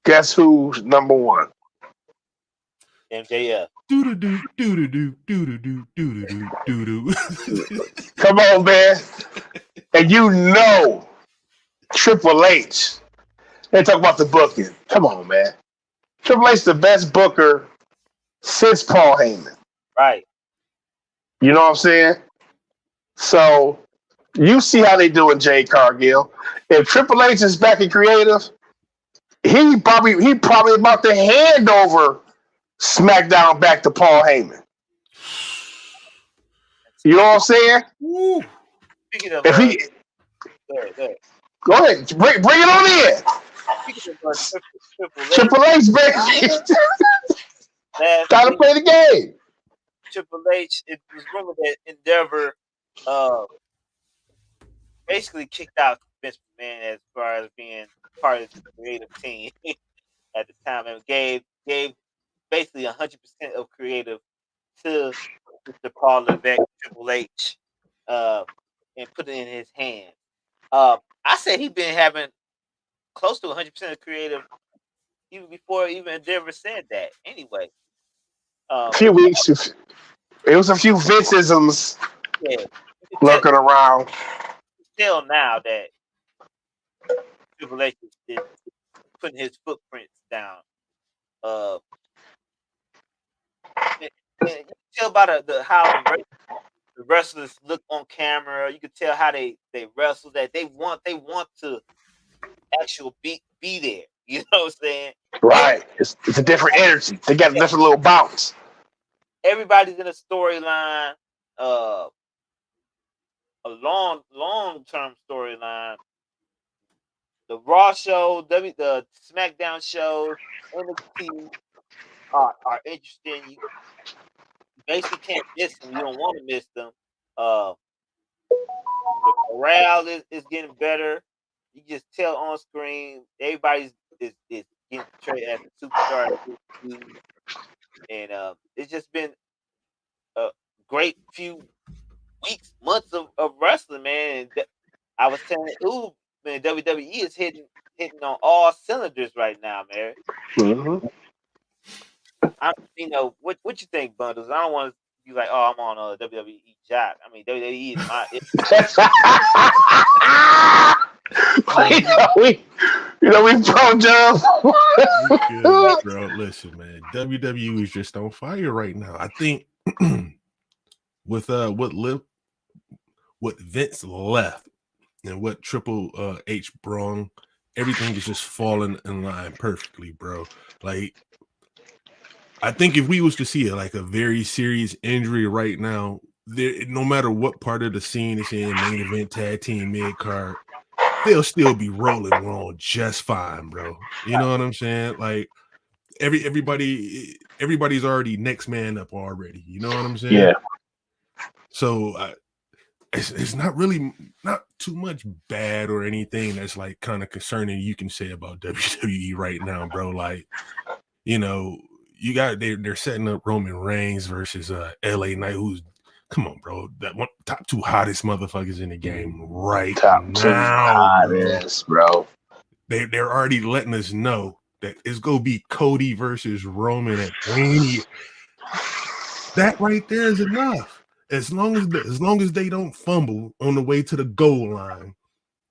guess who's number one? MJF. Come on, man. And you know Triple H. They talk about the booking. Come on, man. Triple H the best booker since Paul Heyman. Right. You know what I'm saying? So you see how they doing Jade Cargill. If Triple H is back in creative, he probably about to hand over SmackDown back to Paul Heyman. You know what I'm saying? Woo. Speaking of, if he go ahead, bring it on in. Speaking of Triple H, baby. Try to play the game. Triple H, it was rumored that Endeavor basically kicked out Vince McMahon as far as being part of the creative team at the time, and gave basically 100% of creative to Mr. Paul Levesque, Triple H, and put it in his hands. I said he'd been having close to 100% of creative even before even Endeavor said that. Anyway, a few weeks. It was a few Vinceisms lurking around. Tell now that Triple H is putting his footprints down. And you can tell by how the wrestlers look on camera. You can tell how they wrestle, that they want to actually be there. You know what I'm saying? Right. It's a different energy. They got a different little bounce. Everybody's in a storyline, a long-term storyline. The Raw show, the SmackDown shows, NXT are interesting. You basically can't miss them. You don't want to miss them. The morale is getting better. You just tell on screen everybody's is getting portrayed as a superstar, and it's just been a great few weeks, months of wrestling, man. And I was telling you, man, WWE is hitting on all cylinders right now, man. Mm-hmm. What you think, Bundles? I don't want to be like, oh, I'm on WWE jock. I mean, WWE is my. we pro Joe. Bro, listen, man. WWE is just on fire right now. I think with what Vince left and what Triple H brung, everything is just falling in line perfectly, bro. Like, I think if we was to see a very serious injury right now, no matter what part of the scene it's in, main event, tag team, mid card, they'll still be rolling on just fine, bro. You know what I'm saying? Like everybody's already next man up already. You know what I'm saying? Yeah. So it's not too much bad or anything that's like kind of concerning you can say about WWE right now, bro. Like, you know, they're setting up Roman Reigns versus LA Knight, who's, come on, bro, that one top 2 hottest motherfuckers in the game right top now. 2 hottest, bro. They're already letting us know that it's gonna be Cody versus Roman at Mania. That right there is enough. As long as they don't fumble on the way to the goal line,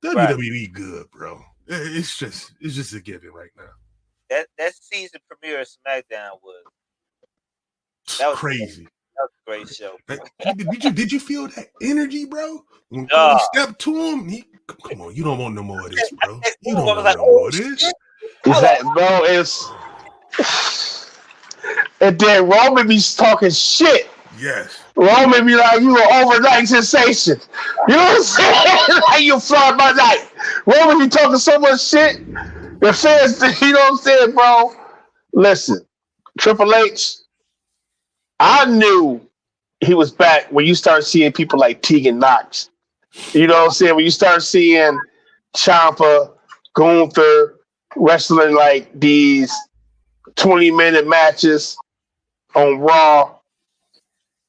WWE good, bro. It's just a given right now. that season premiere of SmackDown was crazy. That was a great show. Did you feel that energy, bro? When Nah. Cody stepped to him, come on, you don't want no more of this, bro. You don't want like, no more of this. Bro, it's and then Roman be talking shit. Yes. Roman be like, you an overnight sensation. You know what I'm saying? Like you fly by night. Roman be talking so much shit. The fans, you know what I'm saying, bro? Listen, Triple H, I knew he was back when you start seeing people like Tegan Knox. You know what I'm saying? When you start seeing Ciampa, Gunther wrestling like these 20-minute matches on Raw.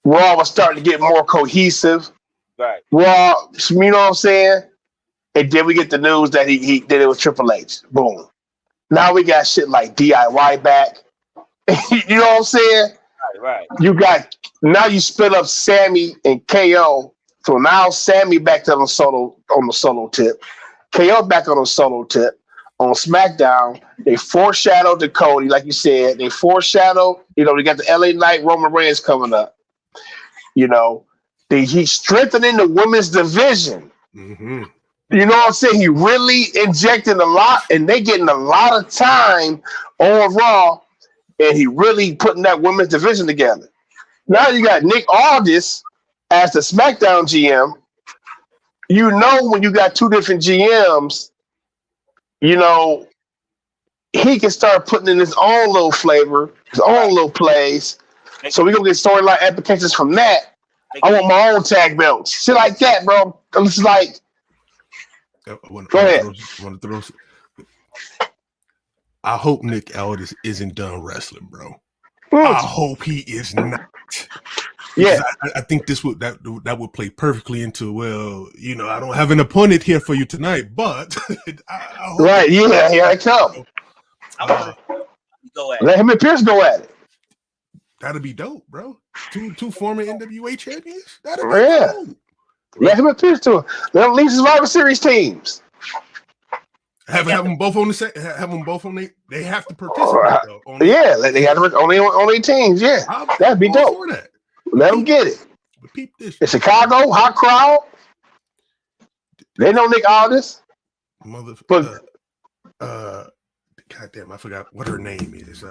Raw was starting to get more cohesive. Right. Raw, you know what I'm saying? And then we get the news that he did it with Triple H. Boom. Now we got shit like DIY back. You know what I'm saying? Right. You got now you split up Sammy and KO. So now Sammy back to the solo tip. KO back on the solo tip. On SmackDown, they foreshadowed the Cody, like you said. They foreshadowed, we got the LA Knight Roman Reigns coming up. He's strengthening the women's division. Mm-hmm. You know what I'm saying? He really injecting a lot, and they getting a lot of time on Raw, and he really putting that women's division together. Now you got Nick Aldis as the SmackDown GM. When you got two different GMs, he can start putting in his own little flavor, his own little plays. So we're going to get storyline applications from that. I want my own tag belts. Shit like that, bro. It's like, go ahead. I hope Nick Aldis isn't done wrestling, bro. I hope he is not. Yeah, I think that would play perfectly into I don't have an opponent here for you tonight, but I hope right, yeah, here I come. Go at Let him and Pierce go at it. That'd be dope, bro. Two former NWA champions. That'd be dope. Let him and Pierce do it. Let him leave Survivor Series teams. Have them both on the set. Have them both on they have to participate though. They have to on their teams. Yeah, that'd be dope. That. Let them get it. Peep this. In Chicago, hot crowd. They know Nick Aldis. Goddamn, I forgot what her name is.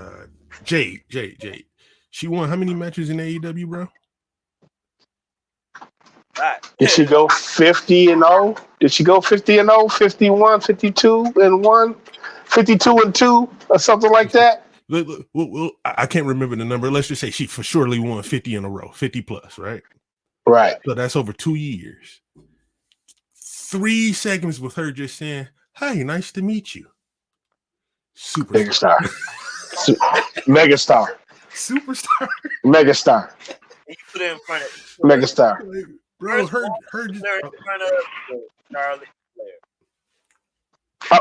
Jade. She won how many matches in AEW, bro? Did she go 50-0? Did she go 50-0, 51, 52-1, 52-2, or something like that? Well, I can't remember the number. Let's just say she for surely won 50 in a row, 50 plus, right? Right. So that's over 2 years. 3 seconds with her just saying, "Hi, nice to meet you." Superstar. Megastar. Superstar. Megastar. You put it in front of Megastar. Bro, her in front of Charlie Flair.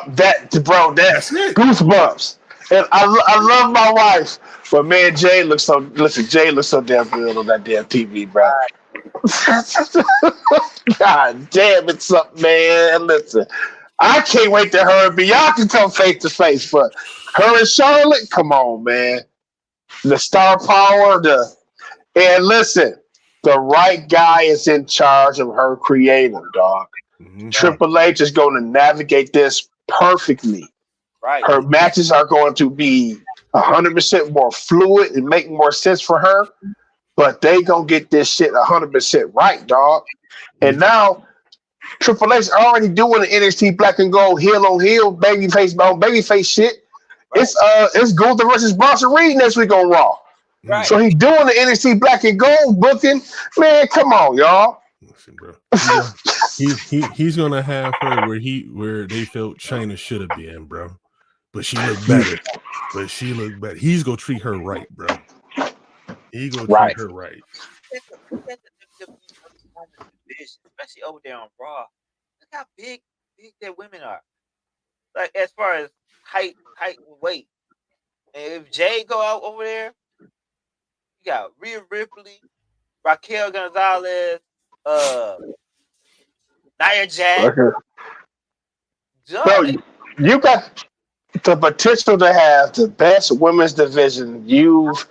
That's goosebumps. And I love my wife, but man, Jay looks so damn good on that damn TV, bro. God damn, it's something, man. Listen, I can't wait till her and Bianca come face to face, but her and Charlotte, come on, man. The star power, and listen, the right guy is in charge of her creative, dog. Mm-hmm. Triple H is going to navigate this perfectly. Right. Her matches are going to be 100% more fluid and make more sense for her, but they going to get this shit 100% right, dog. And now Triple H already doing the NXT Black and Gold heel on heel, babyface on babyface shit. Right. It's Gunther versus Bronson Reed next week on Raw. Right. So he's doing the NXT Black and Gold booking. Man, come on, y'all. Listen, bro. He's gonna have her where they felt China should have been, bro. But she looked better. He's gonna treat her right, bro. He's gonna treat her right. Especially over there on Raw. Look how big their women are. Like as far as height and weight. And if Jay go out over there, you got Rhea Ripley, Raquel Gonzalez, Nia Jax. Bro, you got the potential to have the best women's division you've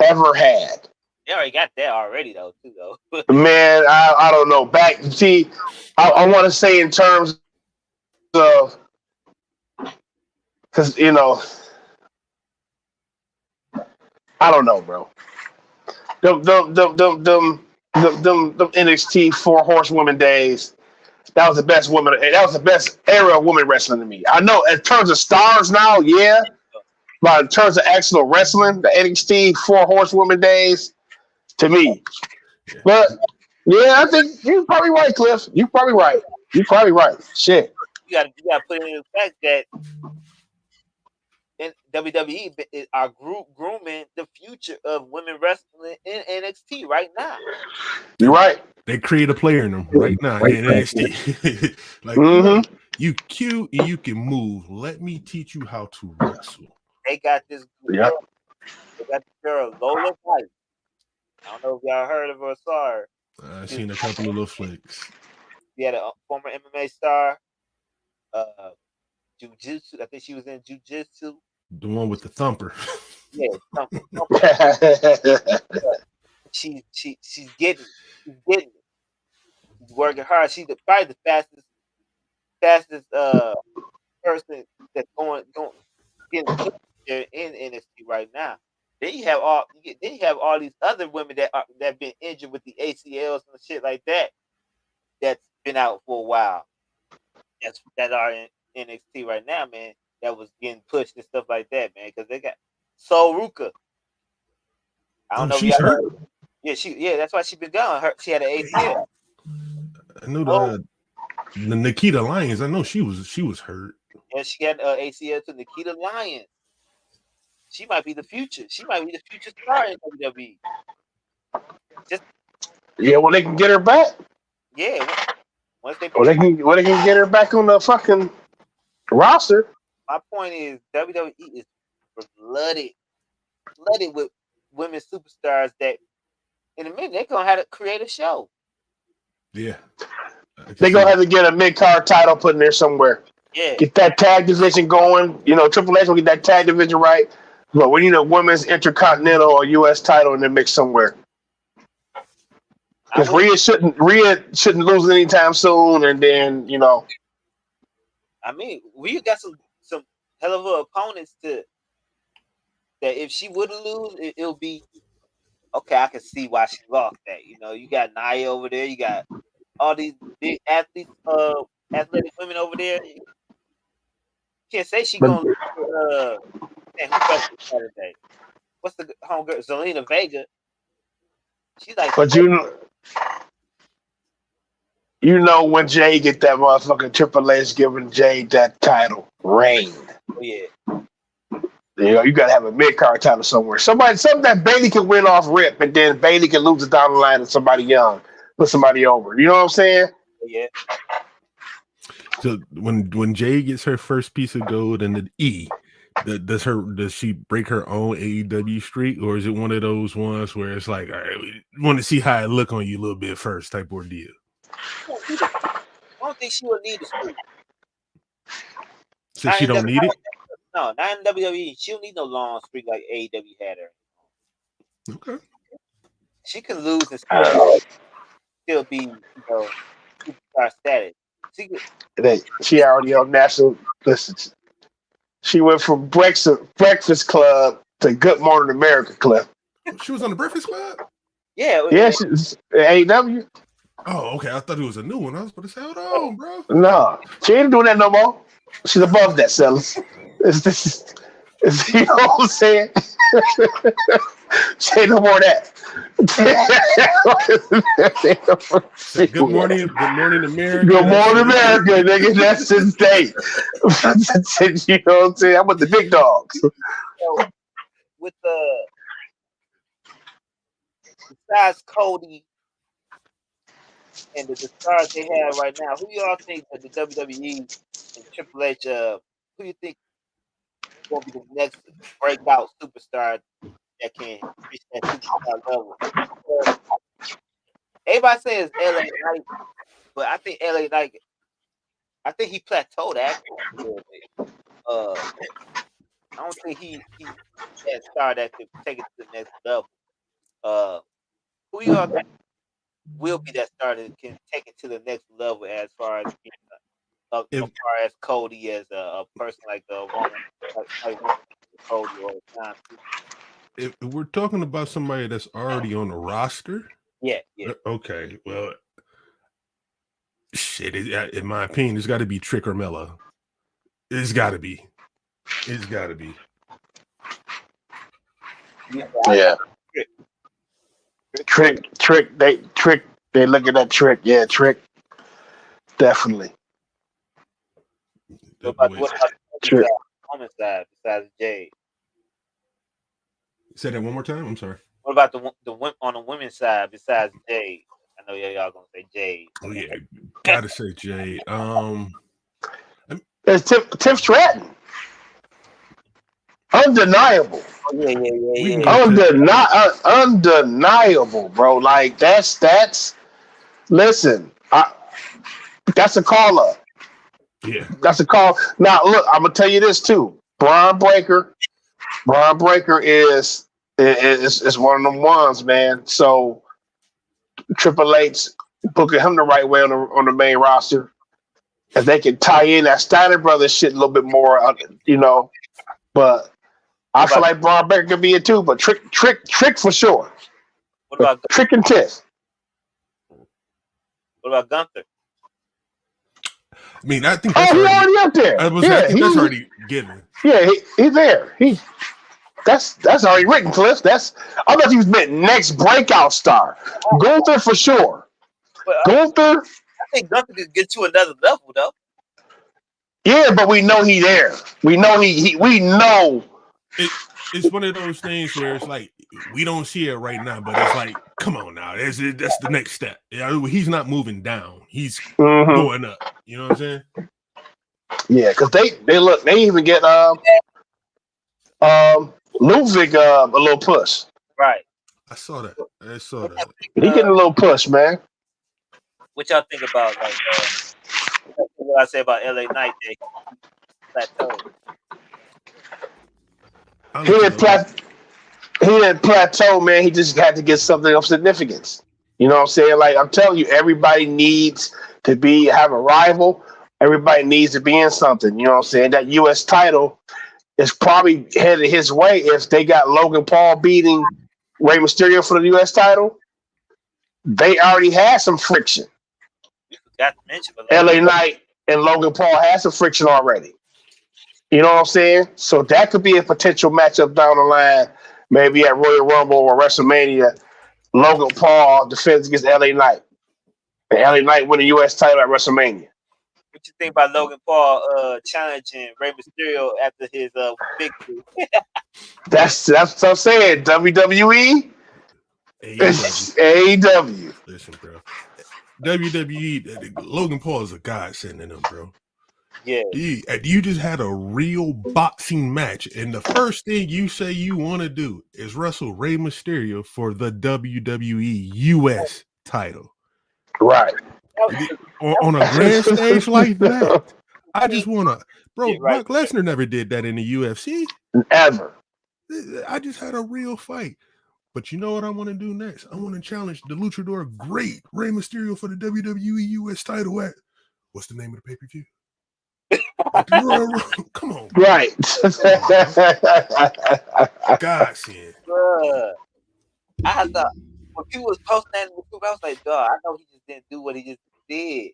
ever had. They already got that already though, too though. Man, I don't know. I want to say in terms of, because I don't know, bro. Them NXT 4 horsewoman days. That was the best woman. That was the best era of women wrestling to me. I know in terms of stars now, yeah, but in terms of actual wrestling, the NXT 4 horsewoman days to me. But yeah, I think you're probably right, Cliff. You're probably right. Shit. You gotta put in the fact that in WWE are grooming the future of women wrestling in NXT right now. You're right. They create a player in them right now in NXT. Like, you cute and you can move. Let me teach you how to wrestle. They got this. Yep. They got this girl Lola White. I don't know if y'all heard of her or saw her. I've seen a couple of little flicks. She had a former MMA star. Jiu-Jitsu. I think she was in Jiu-Jitsu. The one with the thumper. Yeah, thumper. She's getting it. She's working hard. She's probably the fastest person that's going getting there in NXT right now. Then you have all these other women that been injured with the ACLs and shit like that. That's been out for a while. That are in NXT right now, man. That was getting pushed and stuff like that, man. Because they got Sol Ruka. I don't know. She's hurt. Yeah, that's why she been gone. She had an ACL. I know the Nikita Lyons. I know she was hurt. Yeah, she had ACL to Nikita Lyons. She might be the future. She might be the future star in WWE. Yeah, well, they can get her back. Yeah, once they can get her back on the fucking roster. My point is WWE is flooded with women superstars that in a minute they're gonna have to create a show. Yeah. They're gonna have to get a mid-card title put in there somewhere. Yeah. Get that tag division going. Triple H will get that tag division right. But we need a women's intercontinental or US title in the mix somewhere. Because Rhea shouldn't lose anytime soon, and then I mean, we got some hell of opponents that if she would lose, it'll be okay. I can see why she lost that. You got Nia over there. You got all these big athletes, athletic women over there. You can't say she gonna lose. Who Saturday? What's the homegirl? Zelina Vega. She's like, but when Jay get that motherfucking Triple H giving Jay that title, reign. Oh yeah. You gotta have a mid-card title somewhere. Something that Bayley can win off rip, and then Bayley can lose it down the line to somebody young, put somebody over. You know what I'm saying? Yeah. So when Jay gets her first piece of gold and the E, does she break her own AEW streak, or is it one of those ones where it's like, all right, we want to see how it look on you a little bit first type ordeal? I don't think she would need the streak. So she don't need it? No, not in WWE. She don't need no long streak like AEW had her. Okay. She can lose and still be, superstar status. She already on national. Listen, she went from Breakfast Club to Good Morning America Club. She was on the Breakfast Club? Yeah. She's AEW. Oh, okay. I thought it was a new one. I was about to say, hold on, bro. No, she ain't doing that no more. She's above that, fellas. You know what I'm saying? Say no more of that. Good morning, America. Good morning, America, nigga. That's his day. You know what I'm saying? I'm with the big dogs. So, with besides Cody and the stars they have right now, who y'all think that the WWE and Triple H? Who you think is going to be the next breakout superstar that can reach that superstar level? Everybody says LA Knight, but I think LA Knight. I think he plateaued actually. I don't think he that star that could take it to the next level. Who you all think will be that star that can take it to the next level as far as being as far as Cody as a person like Roman, like Cody or John. If we're talking about somebody that's already on the roster, yeah. Okay, well, shit. In my opinion, it's got to be Trick or Mella. It's got to be. It's got to be. Yeah. Trick. They look at that Trick. Yeah, Trick. Definitely. What about Trick? Women's side besides Jade? Say that one more time. I'm sorry. What about the on the women's side besides Jade? I know y'all gonna say Jade. Oh yeah, gotta say Jade. It's Tiff Stratton. Undeniable. Oh, yeah. Undeniable, bro. Like that's. Listen, that's a call up. Yeah, that's a call. Now look, I'm gonna tell you this too. Braun Breaker is one of them ones, man. So Triple H booking him the right way on the main roster, if they can tie in that Steiner Brothers shit a little bit more, But I feel like Braun Breaker could be it too. But Trick for sure. What about Trick and Tiff? What about Gunther? I mean, I think that's already up there. I think that's already given. Yeah, he's there. That's already written, Cliff. I thought he was meant next breakout star. Gunther for sure. Gunther. I think Gunther could get to another level though. Yeah, but we know he there. We know we know. It's one of those things where it's like we don't see it right now, but it's like, come on now, that's the next step. He's not moving down; he's going up. You know what I'm saying? Yeah, because they even get Ludwig a little push. Right. I saw that. He getting a little push, man. What y'all think about what I say about LA Knight? Plateau. He didn't plateau, man. He just had to get something of significance. You know what I'm saying? Like I'm telling you, everybody needs to have a rival. Everybody needs to be in something. You know what I'm saying? That U.S. title is probably headed his way if they got Logan Paul beating Rey Mysterio for the U.S. title. They already had some friction. You forgot to mention LA Knight and Logan Paul had some friction already. You know what I'm saying? So that could be a potential matchup down the line, maybe at Royal Rumble or WrestleMania. Logan Paul defends against LA Knight. And LA Knight win the U.S. title at WrestleMania. What you think about Logan Paul challenging Rey Mysterio after his victory? That's what I'm saying. WWE? AEW. Listen, bro. WWE, Logan Paul is a godsend in them, bro. Yeah. You just had a real boxing match, and the first thing you say you want to do is wrestle Rey Mysterio for the WWE US title. Right. On a grand stage like that. I just want to... Bro, Brock Lesnar never did that in the UFC. Ever. I just had a real fight. But you know what I want to do next? I want to challenge the Luchador great Rey Mysterio for the WWE US title at... What's the name of the pay-per-view? Come on. Right. God, shit. I thought when people was posting that in the group, I was like, dog, I know he just didn't do what he just did.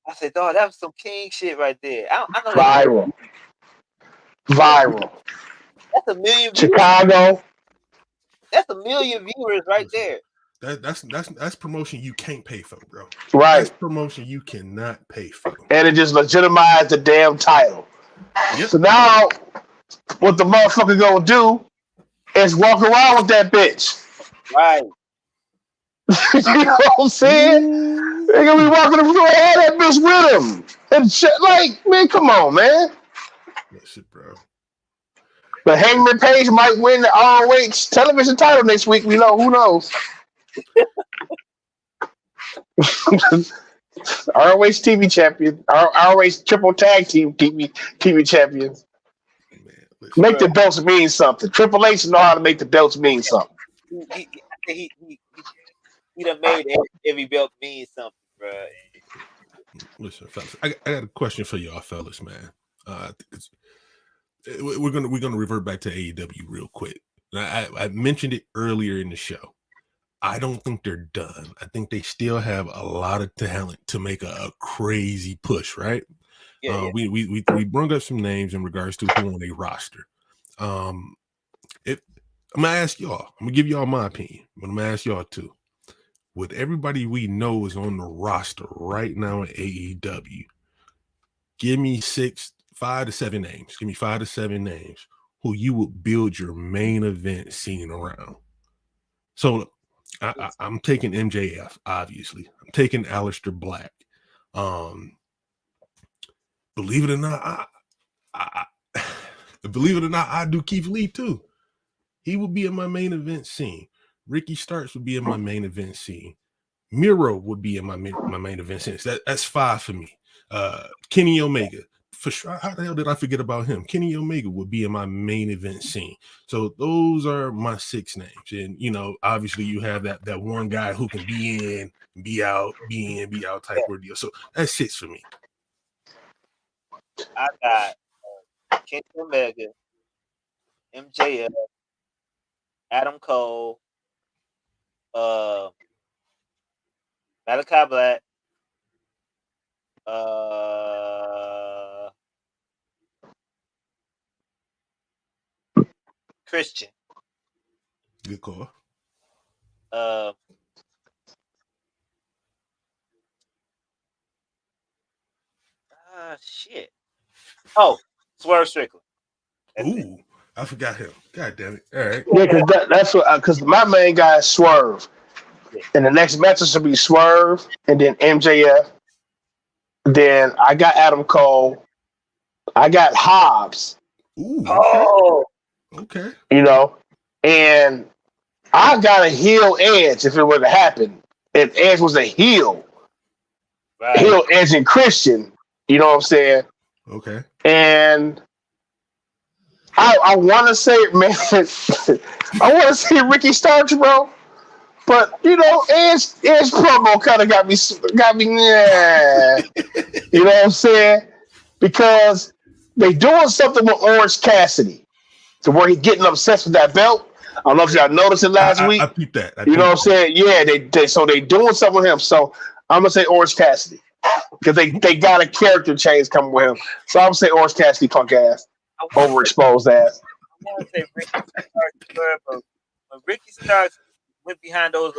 I said, dog, that was some king shit right there. I know Viral. That's a million viewers. Chicago. That's a million viewers right there. That's promotion you can't pay for, bro. Right. That's promotion you cannot pay for. And it just legitimized the damn title. Yep. So now what the motherfucker gonna do is walk around with that bitch. Right. You know what I'm saying? They're gonna be walking around that bitch with him. And shit, like, man, come on, man. That shit, bro. But Hangman Page might win the ROH television title next week. We know. Who knows? ROH TV champion. ROH triple tag team TV champions. Man, listen. Make the belts mean something. Triple H know how to make the belts mean something. He done made every belt mean something, bro. Listen, fellas, I got a question for y'all, fellas, man. We're gonna revert back to AEW real quick. I mentioned it earlier in the show. I don't think they're done. I think they still have a lot of talent to make a crazy push, right? Yeah. We brought up some names in regards to who on a roster. I'm gonna ask y'all. I'm gonna give y'all my opinion, but I'm gonna ask y'all too. With everybody we know is on the roster right now in AEW, give me 5 to 7 names. Give me 5 to 7 names who you would build your main event scene around. So I'm taking MJF, obviously. I'm taking Aleister Black. Believe it or not, I do Keith Lee too. He would be in my main event scene. Ricky Starks would be in my main event scene. Miro would be in my main event scene. That's 5 for me. Kenny Omega. For sure. How the hell did I forget about him? Kenny Omega would be in my main event scene. So those are my 6 names. And, obviously you have that one guy who can be in, be out, be in, be out type ordeal. So that's 6 for me. I got Kenny Omega, MJF, Adam Cole, Malachi Black, Christian. Good call. Shit. Oh, Swerve Strickland. Ooh, I forgot him. God damn it. All right. Yeah, because that's what. Because my main guy is Swerve, and the next match should be Swerve, and then MJF. Then I got Adam Cole. I got Hobbs. Ooh. Oh. Okay. And I got a heel Edge if it were to happen. If Edge was a heel, Right. heel Edge and Christian. You know what I'm saying? Okay. And I want to say, man, I want to say Ricky Starks, bro. But Edge promo kind of got me. Yeah. You know what I'm saying? Because they doing something with Orange Cassidy, to where he's getting obsessed with that belt. I don't know if y'all noticed it last week. I peeped that. You know what I'm saying? Yeah, they doing something with him. So I'm gonna say Orange Cassidy because they got a character change coming with him. So I'm gonna say Orange Cassidy, punk ass, overexposed ass. I want to say Ricky Starks, but when Ricky Starks went behind those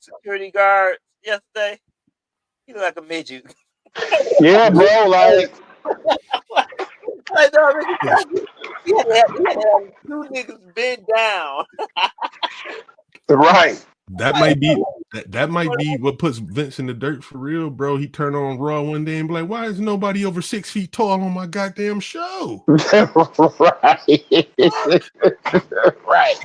security guards yesterday, he looked like a midget. Yeah, bro. Like no, Ricky Starks, he had to have 2 niggas bend down. Right. That might be what puts Vince in the dirt for real, bro. He turned on Raw one day and be like, "Why is nobody over 6 feet tall on my goddamn show?" Right. Right.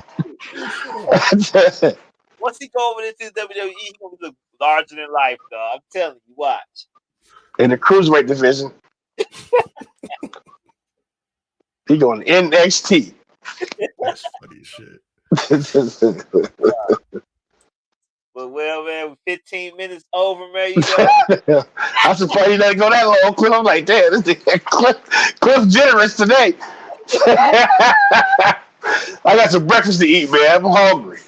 Once he go over into WWE, he's gonna look larger than life, dog. I'm telling you, watch. In the cruiserweight division, he going to NXT. That's funny as shit. But man, 15 minutes over, man. You know? I'm surprised he let it go that long, Cliff. I'm like, damn, this Cliff generous today. I got some breakfast to eat, man. I'm hungry.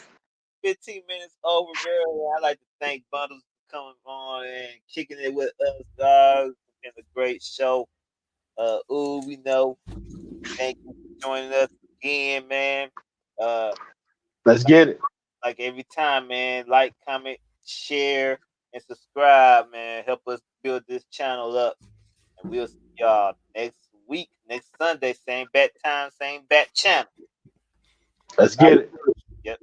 15 minutes over, man. I'd like to thank Bundles for coming on and kicking it with us, dog. It's been a great show. We know. Thank you for joining us again, man. Let's get it. Like every time, man, like, comment, share, and subscribe, man. Help us build this channel up. And we'll see y'all next week, next Sunday, same bat time, same bat channel. Let's get it. Yep.